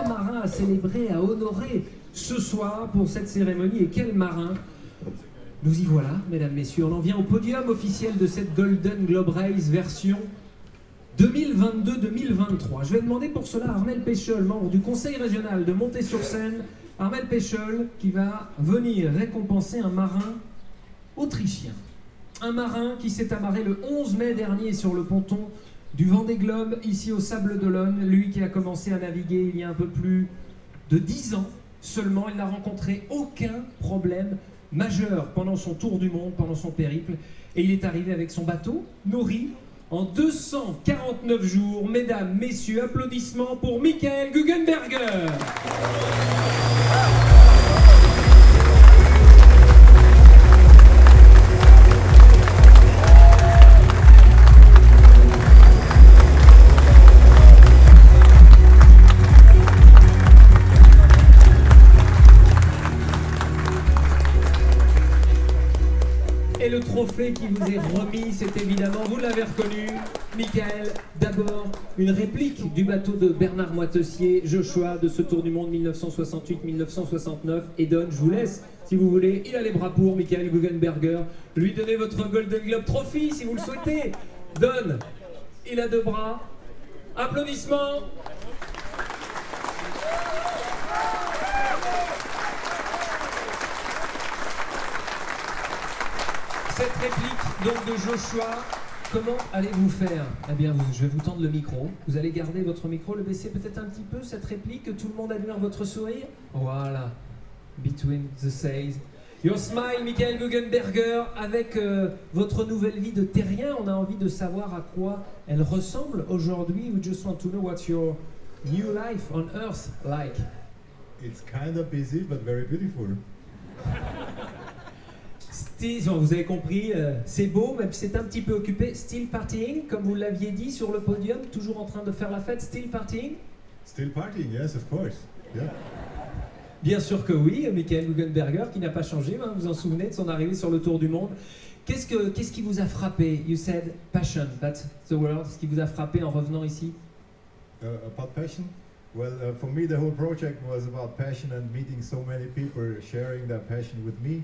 marins à célébrer, à honorer ce soir pour cette cérémonie. Et quel marin! Nous y voilà, mesdames, messieurs. On en vient au podium officiel de cette Golden Globe Race version 2022-2023. Je vais demander pour cela à Armel Péchol, membre du conseil régional, de monter sur scène. Armel Péchol qui va venir récompenser un marin autrichien. Un marin qui s'est amarré le 11 mai dernier sur le ponton du Vendée Globe, ici au Sables d'Olonne. Lui qui a commencé à naviguer il y a un peu plus de 10 ans seulement. Il n'a rencontré aucun problème majeur pendant son tour du monde, pendant son périple. Et il est arrivé avec son bateau, Nori, en 249 jours. Mesdames, messieurs, applaudissements pour Michael Guggenberger. Et le trophée qui vous est remis, c'est évidemment, vous l'avez reconnu, Michael, d'abord une réplique du bateau de Bernard Moitessier, Joshua, de ce Tour du Monde 1968-1969. Et Don, je vous laisse, si vous voulez, il a les bras pour, Michael Guggenberger, lui donner votre Golden Globe Trophy, si vous le souhaitez. Don, il a 2 bras. Applaudissements. Cette réplique donc de Joshua, comment allez-vous faire? Eh bien, je vais vous tendre le micro. Vous allez garder votre micro, le baisser peut-être un petit peu, cette réplique, que tout le monde admire votre sourire. Voilà. Between the sails. Your smile, Michael Guggenberger, avec votre nouvelle vie de terrien, on a envie de savoir à quoi elle ressemble aujourd'hui. We just want to know what's your new life on Earth like.
It's kind of busy, but very beautiful.
Vous avez compris, c'est beau, même si c'est un petit peu occupé. Still partying, comme vous l'aviez dit sur le podium, toujours en train de faire la fête. Still partying?
Still partying, yes, of course. Yeah.
Bien sûr que oui, Michael Guggenberger, qui n'a pas changé, hein, vous vous en souvenez de son arrivée sur le Tour du Monde. Qu'est-ce qui vous a frappé? You said passion, that's the word. Ce qui vous a frappé en revenant ici?
About passion? Well, for me, the whole project was about passion and meeting so many people, sharing their passion with me.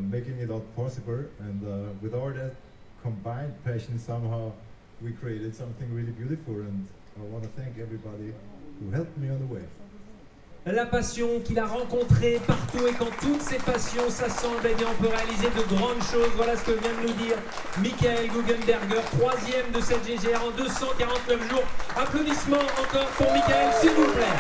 Making it all possible, and with all that combined passion, somehow we created something really beautiful, and I want to thank everybody who helped me on the way.
La passion qu'il a rencontrée partout, et quand toutes ces passions s'assemblent, eh bien on peut réaliser de grandes choses. Voilà ce que vient de nous dire Michael Guggenberger, 3e de cette GGR en 249 jours. Applaudissements encore pour Michael, s'il vous plaît.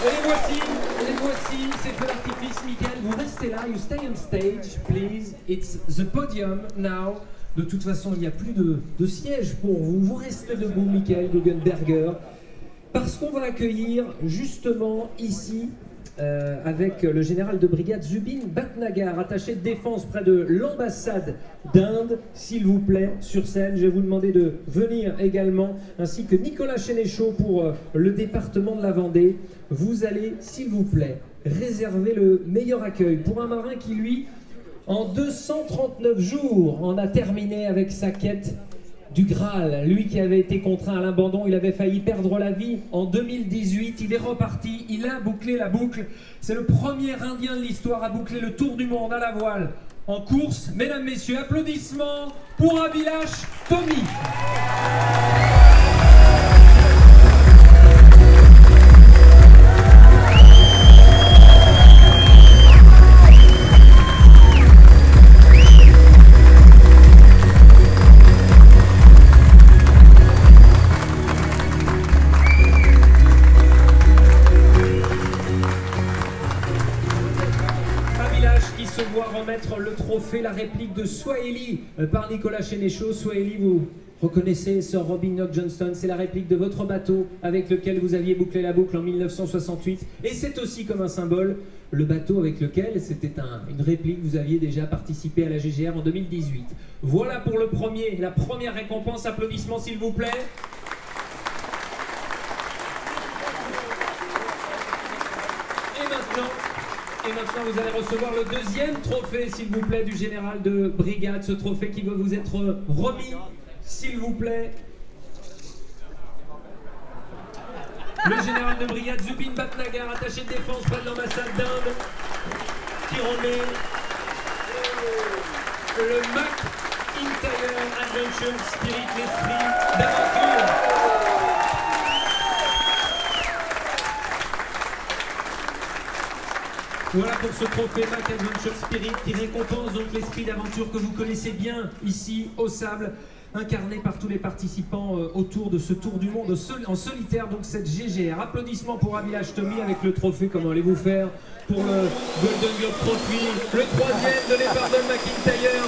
Les voici, c'est feu d'artifice. Michael, vous restez là, you stay on stage, please. It's the podium now. De toute façon, il n'y a plus de siège pour vous. Vous restez debout, Michael Guggenberger, parce qu'on va accueillir justement ici, avec le général de brigade Zubin Bhatnagar, attaché de défense près de l'ambassade d'Inde, s'il vous plaît, sur scène. Je vais vous demander de venir également, ainsi que Nicolas Sénéchaud pour le département de la Vendée. Vous allez, s'il vous plaît, réserver le meilleur accueil pour un marin qui, lui, en 239 jours, en a terminé avec sa quête du Graal. Lui qui avait été contraint à l'abandon, il avait failli perdre la vie en 2018. Il est reparti, il a bouclé la boucle. C'est le premier Indien de l'histoire à boucler le tour du monde à la voile en course. Mesdames, messieurs, applaudissements pour Abhilash Tomy. Remettre le trophée, la réplique de Swahili par Nicolas Sénéchaud. Swahili, vous reconnaissez Sir Robin Knox Johnston, c'est la réplique de votre bateau avec lequel vous aviez bouclé la boucle en 1968. Et c'est aussi comme un symbole le bateau avec lequel, c'était une réplique, vous aviez déjà participé à la GGR en 2018. Voilà pour la première récompense. Applaudissements s'il vous plaît. Et maintenant, vous allez recevoir le deuxième trophée, s'il vous plaît, du général de brigade. Ce trophée qui va vous être remis, s'il vous plaît. Le général de brigade Zubin Bhatnagar, attaché de défense près de l'ambassade d'Inde, qui remet le McIntyre Adventure Spirit, l'esprit d'aventure. Voilà pour ce trophée McAdventure Spirit qui récompense donc l'esprit d'aventure que vous connaissez bien ici au Sable. incarné par tous les participants autour de ce tour du monde en solitaire, donc cette GGR. Applaudissements pour Abhilash Tomi avec le trophée. Comment allez-vous faire pour le Golden Globe Trophy, le 3e donné par Don McIntyre.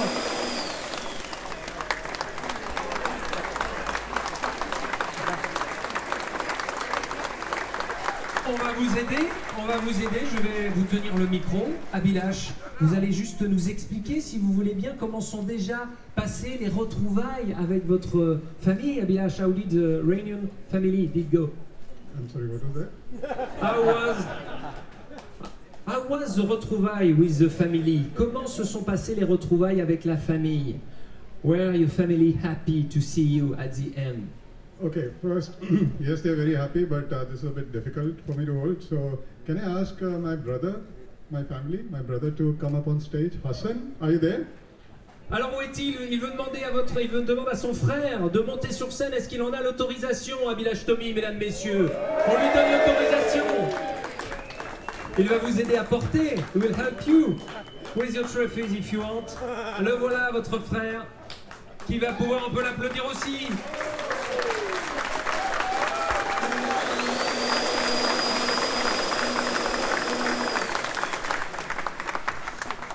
On va vous aider, je vais vous tenir le micro. Abhilash, vous allez juste nous expliquer, si vous voulez bien, comment sont déjà passées les retrouvailles avec votre famille. Abhilash, how did the reunion family did go?
I'm sorry, what was that?
How was the retrouvailles with the family? Comment se sont passées les retrouvailles avec la famille? Were your family happy to see you at the end?
Okay, first, yes, they're very happy, but this is a bit difficult for me to hold. So, can I ask my brother to come up on stage? Hassan, are you there?
Alors où est-il? Il veut demander à son frère de monter sur scène. Est-ce qu'il en a l'autorisation, Abhilash Tomi, mesdames, messieurs? On lui donne l'autorisation. Il va vous aider à porter. We will help you with your trophies if you want. Le voilà, votre frère, qui va pouvoir, on peut l'applaudir aussi.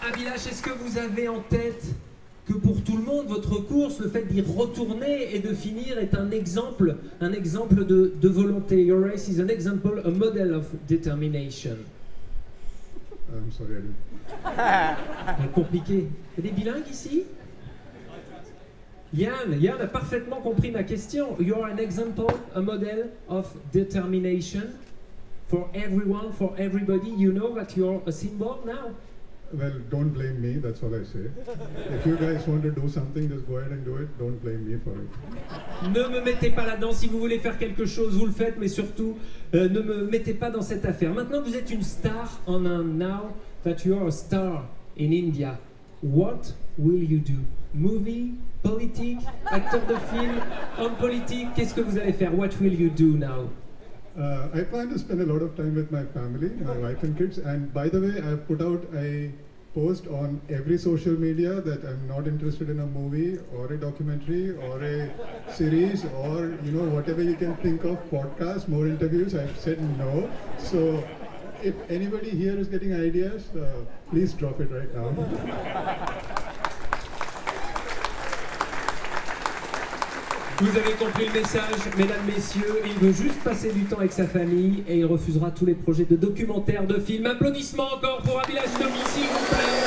Abhilash, est-ce que vous avez en tête que pour tout le monde, votre course, le fait d'y retourner et de finir est un exemple de volonté? Your race is an example, a model of determination.
I'm sorry,
compliqué. Il y a des bilingues ici? Yann a parfaitement compris ma question. You are an example, a model of determination for everyone, for everybody. You know that you are a symbol now.
Well, don't blame me, that's all I say. If you guys want to do something, just go ahead and do it. Don't blame me for it.
Ne me mettez pas là-dedans. Si vous voulez faire quelque chose, vous le faites, mais surtout, ne me mettez pas dans cette affaire. Maintenant, vous êtes une star en Inde. Now that you are a star in India, what will you do? Movie, politique, acteur de film, homme politique, qu'est-ce que vous allez faire? What will you do now?
I plan to spend a lot of time with my family, my wife and kids. And by the way, I've put out a post on every social media that I'm not interested in a movie or a documentary or a series or, you know, whatever you can think of, podcasts, more interviews. I've said no. So if anybody here is getting ideas, please drop it right now.
Vous avez compris le message, mesdames, messieurs. Il veut juste passer du temps avec sa famille et il refusera tous les projets de documentaires, de films. Applaudissements encore pour Abhilash Tomi, s'il vous plaît.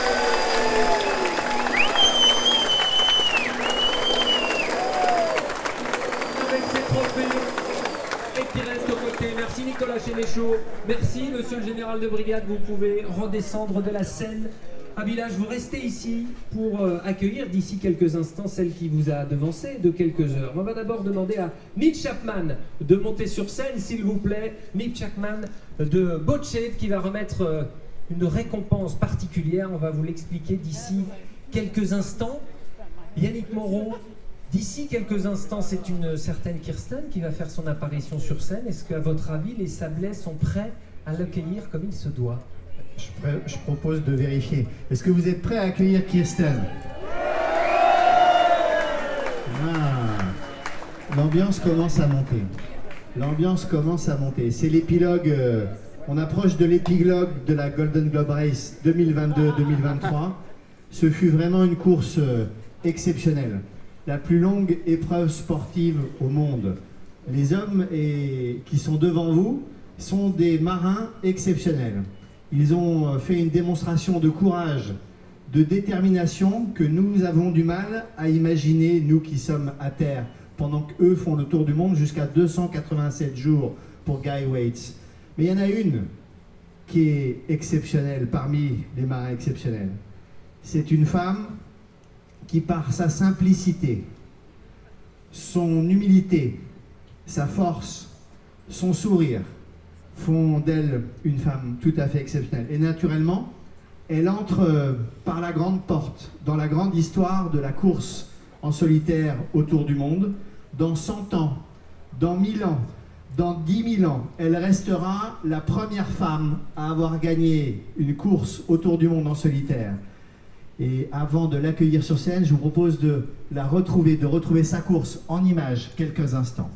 Avec ses trophées et qui reste aux côtés. Merci Nicolas Sénéchaud. Merci Monsieur le Général de Brigade. Vous pouvez redescendre de la scène. Abhilash, vous restez ici pour accueillir d'ici quelques instants celle qui vous a devancé de quelques heures. On va d'abord demander à Nick Chapman de monter sur scène, s'il vous plaît. Nick Chapman de Botched qui va remettre une récompense particulière. On va vous l'expliquer d'ici quelques instants. Yannick Moreau, d'ici quelques instants, c'est une certaine Kirsten qui va faire son apparition sur scène. Est-ce qu'à votre avis, les Sablais sont prêts à l'accueillir comme il se doit?
Je propose de vérifier. Est-ce que vous êtes prêts à accueillir Kirsten? L'ambiance commence à monter. L'ambiance commence à monter. C'est l'épilogue, on approche de l'épilogue de la Golden Globe Race 2022-2023. Ce fut vraiment une course exceptionnelle. La plus longue épreuve sportive au monde. Les hommes qui sont devant vous sont des marins exceptionnels. Ils ont fait une démonstration de courage, de détermination que nous avons du mal à imaginer, nous qui sommes à terre, pendant qu'eux font le tour du monde jusqu'à 287 jours pour Guy Waits. Mais il y en a une qui est exceptionnelle parmi les marins exceptionnels. C'est une femme qui, par sa simplicité, son humilité, sa force, son sourire, font d'elle une femme tout à fait exceptionnelle. Et naturellement, elle entre par la grande porte dans la grande histoire de la course en solitaire autour du monde. Dans 100 ans, dans 1000 ans, dans 10 000 ans, elle restera la première femme à avoir gagné une course autour du monde en solitaire. Et avant de l'accueillir sur scène, je vous propose de la retrouver, de retrouver sa course en images quelques instants.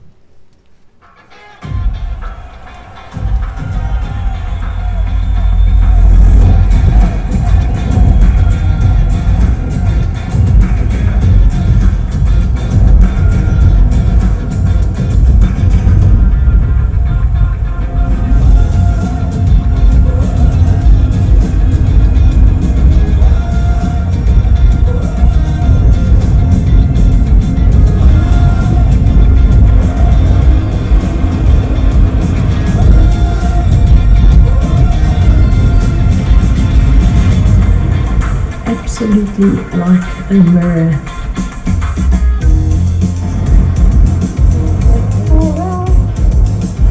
Absolutely like a mirror.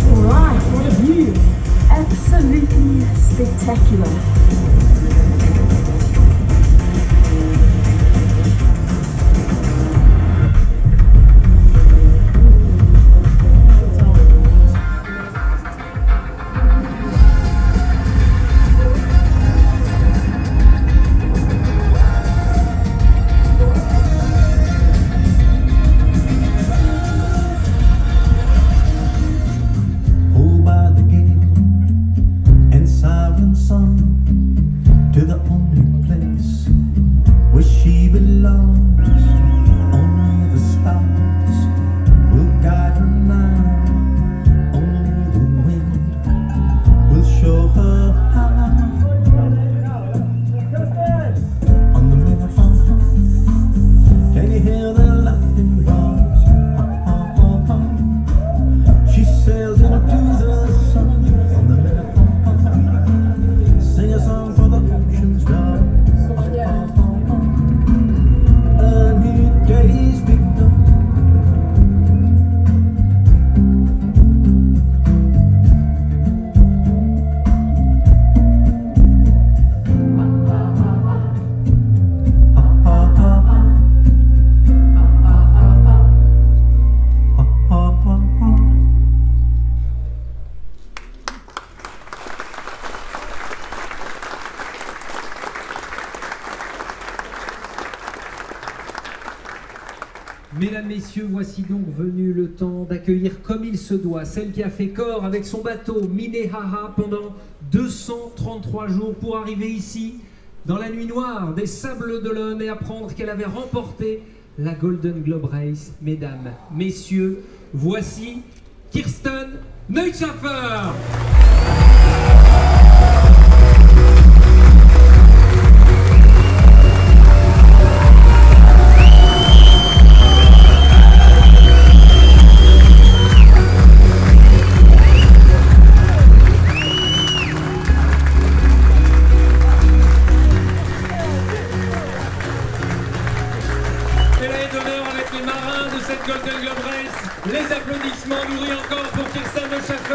Alright, what a view! Absolutely spectacular.
Mesdames, Messieurs, voici donc venu le temps d'accueillir comme il se doit celle qui a fait corps avec son bateau Minnehaha pendant 233 jours pour arriver ici, dans la nuit noire des Sables d'Olonne, et apprendre qu'elle avait remporté la Golden Globe Race. Mesdames, Messieurs, voici Kirsten Neutschaffer.
Golden Globe Race, les applaudissements nourris encore pour Kirsten Neutschaffer.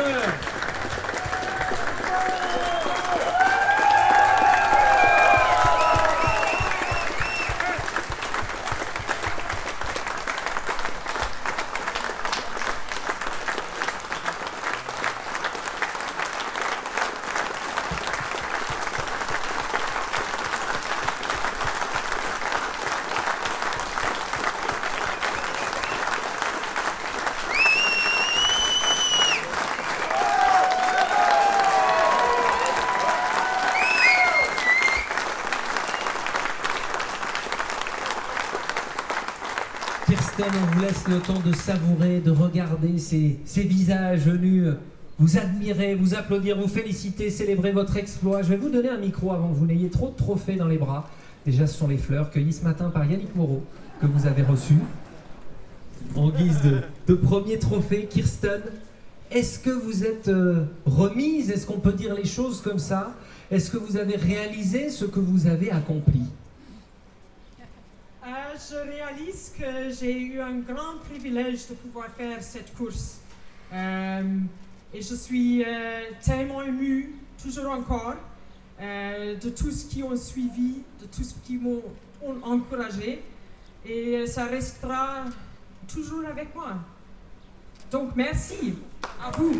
Kirsten, on vous laisse le temps de savourer, de regarder ces visages venus vous admirer, vous applaudir, vous féliciter, célébrer votre exploit. Je vais vous donner un micro avant que vous n'ayez trop de trophées dans les bras. Déjà, ce sont les fleurs cueillies ce matin par Yannick Moreau, que vous avez reçues en guise de premier trophée. Kirsten, est-ce que vous êtes remise? Est-ce qu'on peut dire les choses comme ça? Est-ce que vous avez réalisé ce que vous avez accompli?
Je réalise que j'ai eu un grand privilège de pouvoir faire cette course. Et je suis tellement émue, toujours encore, de tous ceux qui ont suivi, de tous ceux qui m'ont encouragé. Et ça restera toujours avec moi. Donc merci à vous.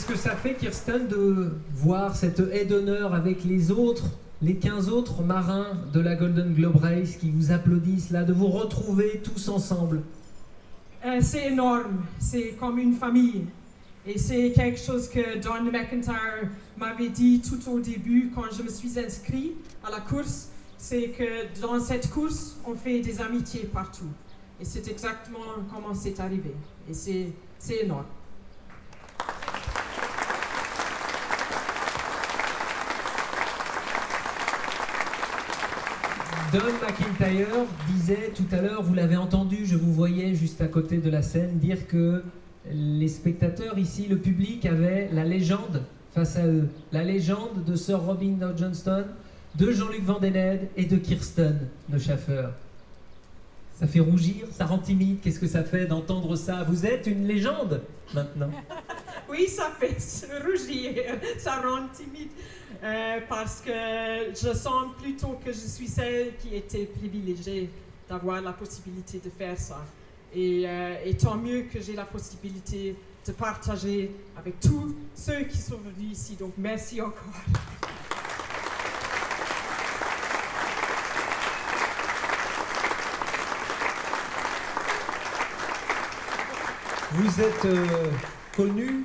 que ça fait, Kirsten, de voir cette haie d'honneur avec les autres, les 15 autres marins de la Golden Globe Race qui vous applaudissent là, de vous retrouver tous ensemble?
C'est énorme, c'est comme une famille. Et c'est quelque chose que Don McIntyre m'avait dit tout au début quand je me suis inscrit à la course, c'est que dans cette course, on fait des amitiés partout. Et c'est exactement comment c'est arrivé. Et c'est énorme.
Don McIntyre disait tout à l'heure, vous l'avez entendu, je vous voyais juste à côté de la scène, dire que les spectateurs ici, le public, avait la légende face à eux. La légende de Sir Robin Johnston, de Jean-Luc Vandened et de Kirsten Neufschäfer. Ça fait rougir, ça rend timide. Qu'est-ce que ça fait d'entendre ça? Vous êtes une légende maintenant.
Oui, ça fait rougir, ça rend timide. Parce que je sens plutôt que je suis celle qui était privilégiée d'avoir la possibilité de faire ça. Et tant mieux que j'ai la possibilité de partager avec tous ceux qui sont venus ici. Donc merci encore.
Vous êtes connu,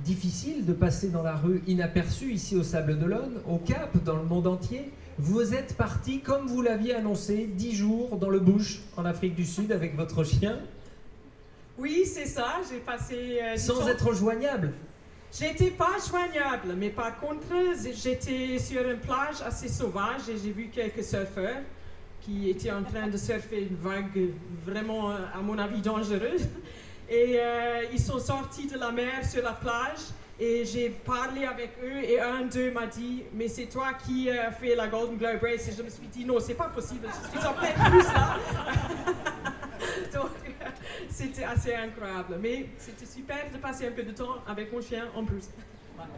difficile de passer dans la rue inaperçu ici au Sable d'Olonne, au Cap, dans le monde entier. Vous êtes parti, comme vous l'aviez annoncé, 10 jours dans le bush en Afrique du Sud avec votre chien.
Oui, c'est ça, j'ai passé...
sans être joignable.
J'étais pas joignable, mais par contre, j'étais sur une plage assez sauvage et j'ai vu quelques surfeurs qui étaient en train de surfer une vague vraiment, à mon avis, dangereuse. Et ils sont sortis de la mer sur la plage et j'ai parlé avec eux et un d'eux m'a dit « Mais c'est toi qui as fait la Golden Globe Race ?» Et je me suis dit « Non, c'est pas possible, je suis en pleine plus là !» Donc, c'était assez incroyable. Mais c'était super de passer un peu de temps avec mon chien en plus. Voilà.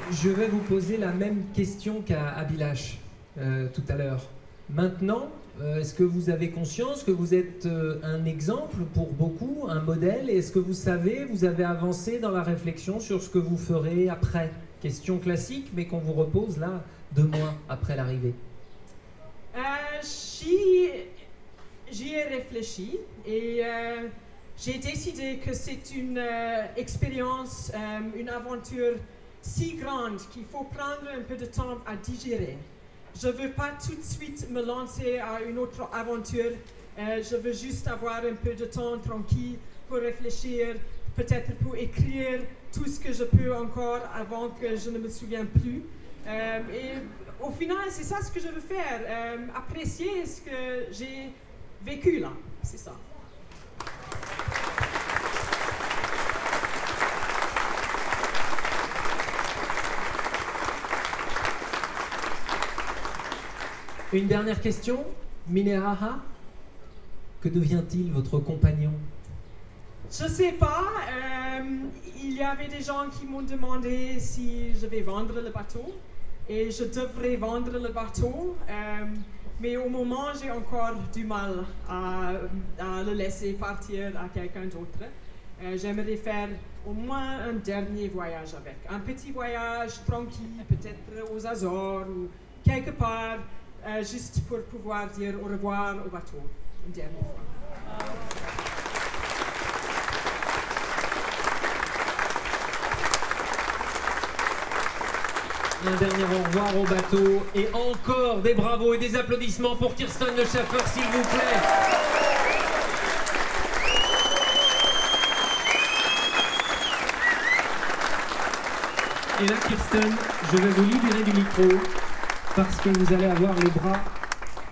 Je vais vous poser la même question qu'à Abhilash tout à l'heure. Maintenant, est-ce que vous avez conscience que vous êtes un exemple pour beaucoup, un modèle? Et est-ce que vous savez, vous avez avancé dans la réflexion sur ce que vous ferez après? Question classique, mais qu'on vous repose là, 2 mois après l'arrivée.
J'y ai réfléchi et j'ai décidé que c'est une expérience, une aventure si grande qu'il faut prendre un peu de temps à digérer. Je ne veux pas tout de suite me lancer à une autre aventure. Je veux juste avoir un peu de temps tranquille pour réfléchir, peut-être pour écrire tout ce que je peux encore avant que je ne me souvienne plus. Et au final, c'est ça ce que je veux faire. Apprécier ce que j'ai vécu là. C'est ça.
Une dernière question, Mineraha, que devient-il votre compagnon?
Je ne sais pas. Il y avait des gens qui m'ont demandé si je vais vendre le bateau et je devrais vendre le bateau, mais au moment j'ai encore du mal à le laisser partir à quelqu'un d'autre. J'aimerais faire au moins un dernier voyage avec, un petit voyage tranquille, peut-être aux Azores ou quelque part. Juste pour pouvoir dire au revoir au bateau une dernière fois.
Un dernier au revoir au bateau et encore des bravos et des applaudissements pour Kirsten Neufschäfer, s'il vous plaît. Et là, Kirsten, je vais vous libérer du micro parce que vous allez avoir les bras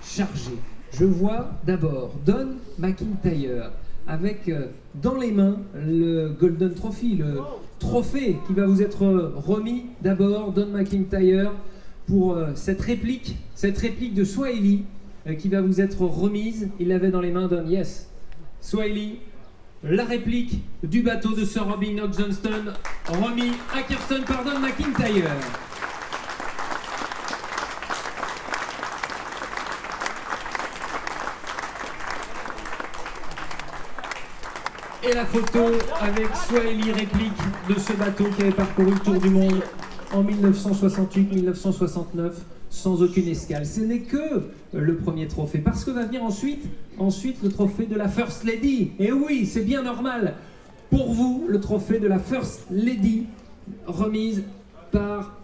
chargés. Je vois d'abord Don McIntyre avec dans les mains le Golden Trophy, le trophée qui va vous être remis d'abord, Don McIntyre, pour cette réplique de Swahili qui va vous être remise. Il l'avait dans les mains, Don, yes. Swahili, la réplique du bateau de Sir Robin Johnston, remis à Kirsten par Don McIntyre. Et la photo avec Swahili, réplique de ce bateau qui avait parcouru le tour du monde en 1968-1969 sans aucune escale. Ce n'est que le premier trophée, parce que va venir ensuite le trophée de la First Lady. Et oui, c'est bien normal. Pour vous, le trophée de la First Lady, remise par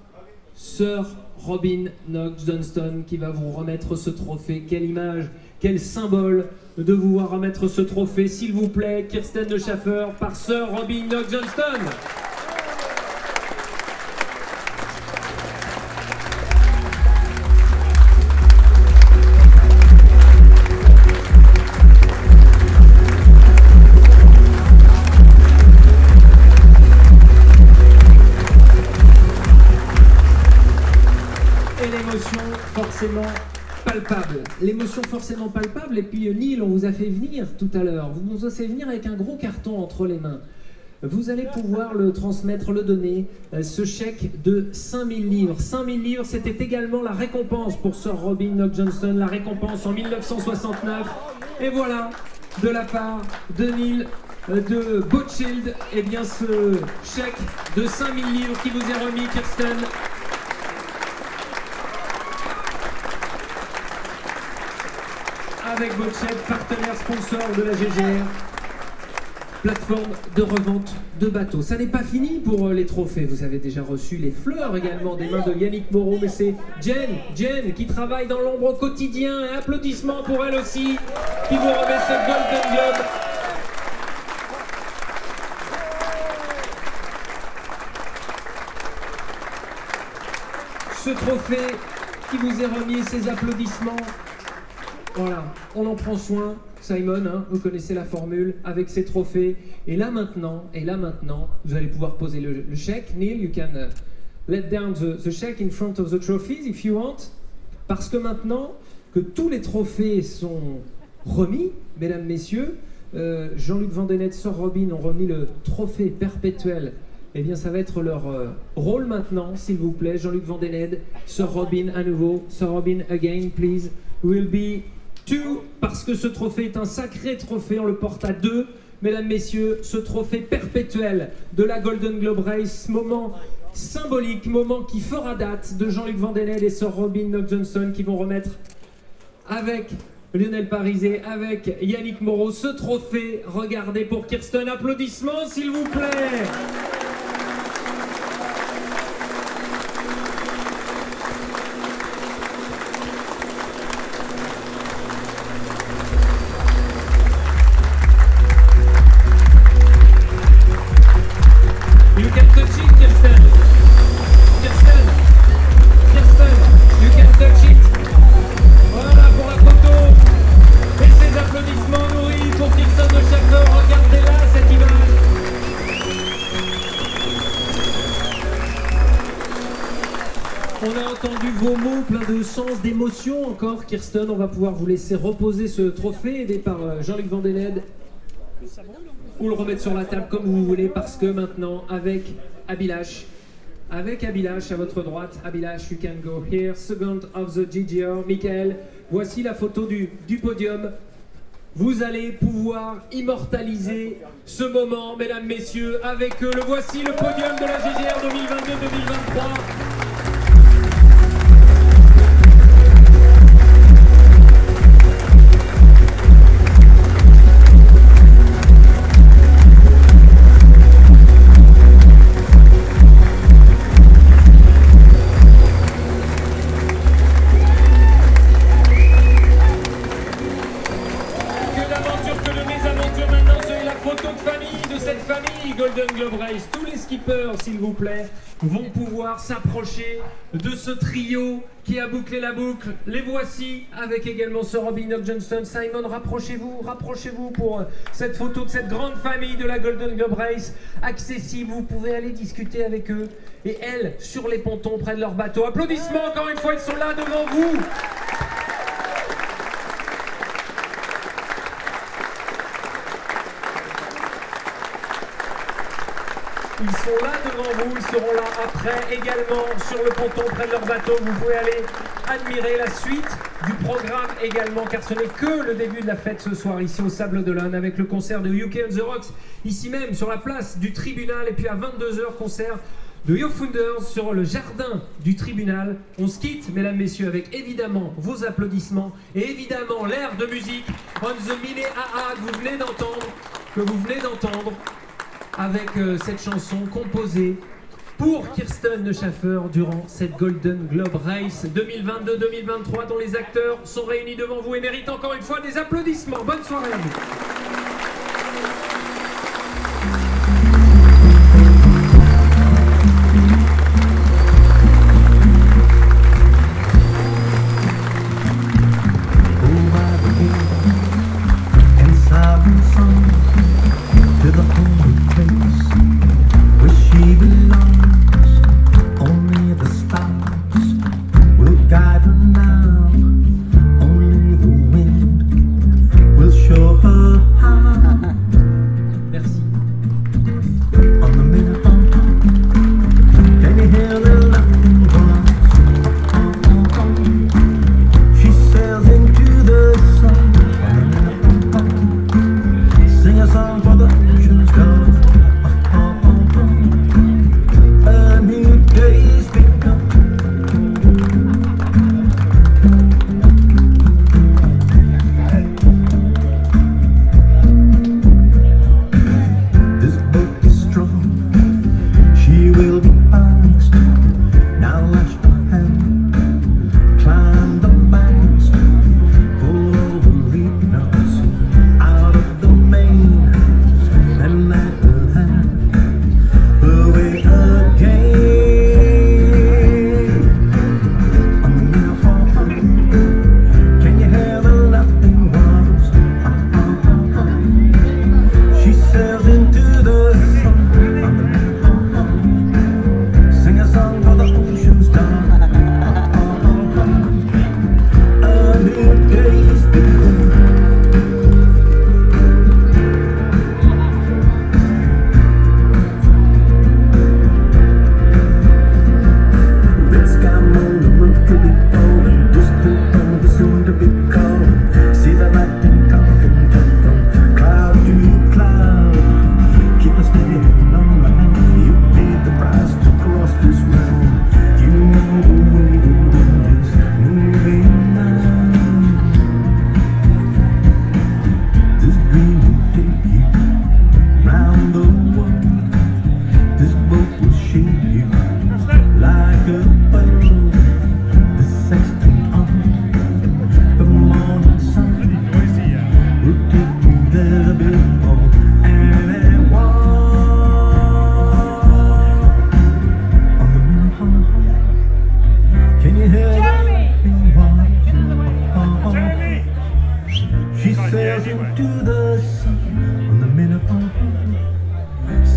Sir Robin Knox-Johnston, qui va vous remettre ce trophée. Quelle image, quel symbole de vous voir remettre ce trophée, s'il vous plaît, Kirsten de Schaffer, par Sir Robin Knox-Johnston. L'émotion forcément palpable, et puis Neil, on vous a fait venir tout à l'heure, vous nous avez fait venir avec un gros carton entre les mains. Vous allez pouvoir le transmettre, le donner, ce chèque de 5000 livres. 5000 livres, c'était également la récompense pour Sir Robin Knox-Johnston, la récompense en 1969. Et voilà, de la part de Neil, de Boatshield, et bien ce chèque de 5000 livres qui vous est remis, Kirsten. Avec Boatshield, partenaire sponsor de la GGR, plateforme de revente de bateaux. Ça n'est pas fini pour les trophées. Vous avez déjà reçu les fleurs également des mains de Yannick Moreau, mais c'est Jen qui travaille dans l'ombre au quotidien. Et applaudissements pour elle aussi, qui vous remet ce Golden Globe. Ce trophée qui vous est remis, ces applaudissements. Voilà, on en prend soin, Simon, hein, vous connaissez la formule, avec ces trophées. Et là maintenant, vous allez pouvoir poser le chèque. Neil, you can let down the check in front of the trophies if you want. Parce que maintenant que tous les trophées sont remis, mesdames, messieurs, Jean-Luc Vandenet, Sir Robin ont remis le trophée perpétuel. Eh bien, ça va être leur rôle maintenant, s'il vous plaît. Jean-Luc Vandenet, Sir Robin à nouveau. Sir Robin again, please. Will be two, parce que ce trophée est un sacré trophée, on le porte à deux. Mesdames, messieurs, ce trophée perpétuel de la Golden Globe Race, moment symbolique, moment qui fera date de Jean-Luc Vandenet et Sir Robin Knox-Johnston qui vont remettre avec Lionel Parizet, avec Yannick Moreau, ce trophée. Regardez pour Kirsten, applaudissements s'il vous plaît. D'émotion encore, Kirsten, on va pouvoir vous laisser reposer ce trophée aidé par Jean-Luc Vandenet ou le remettre sur la table comme vous voulez, parce que maintenant avec Abhilash à votre droite, Abhilash, you can go here, second of the GGR, Michael, voici la photo du podium. Vous allez pouvoir immortaliser ce moment, mesdames, messieurs, avec eux. Le voici, le podium de la GGR 2022-2023. S'il vous plaît, vont pouvoir s'approcher de ce trio qui a bouclé la boucle. Les voici, avec également Sir Robin Knox-Johnston. Simon, rapprochez-vous pour cette photo de cette grande famille de la Golden Globe Race. Accessible, vous pouvez aller discuter avec eux. Et elles, sur les pontons près de leur bateau. Applaudissements, encore une fois, ils sont là devant vous. Ils sont là devant vous, ils seront là après également sur le ponton près de leur bateau. Vous pouvez aller admirer la suite du programme également, car ce n'est que le début de la fête ce soir ici au Sables d'Olonne avec le concert de UK on the Rocks ici même sur la place du tribunal, et puis à 22h concert de Yo Founders sur le jardin du tribunal. On se quitte, mesdames, messieurs, avec évidemment vos applaudissements et évidemment l'air de musique On the Mine AA que vous venez d'entendre avec cette chanson composée pour Kirsten Schaffer durant cette Golden Globe Race 2022-2023 dont les acteurs sont réunis devant vous et méritent encore une fois des applaudissements. Bonne soirée à vous.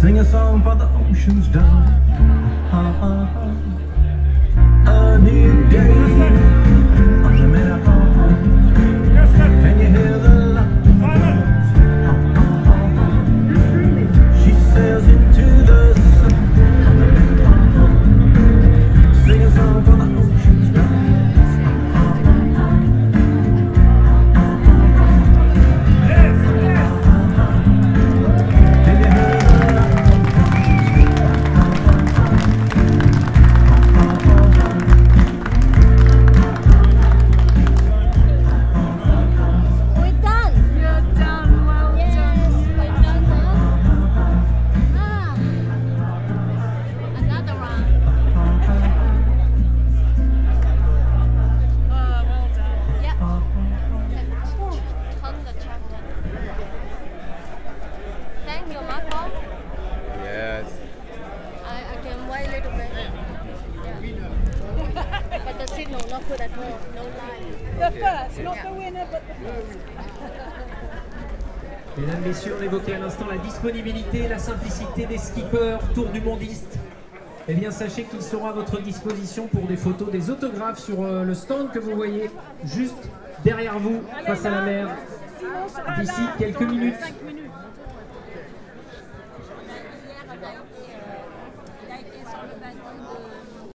Sing a song for the ocean's done. A new day on the Metaphor. Can you hear the laughing birds? She sails into the sun on the Metaphor. Sing a song for the ocean's done.
Mesdames, messieurs, on évoquait à l'instant la disponibilité, la simplicité des skippers, tour du mondiste. Eh bien, sachez qu'ils seront à votre disposition pour des photos, des autographes sur le stand que vous voyez juste derrière vous, face à la mer, d'ici quelques minutes.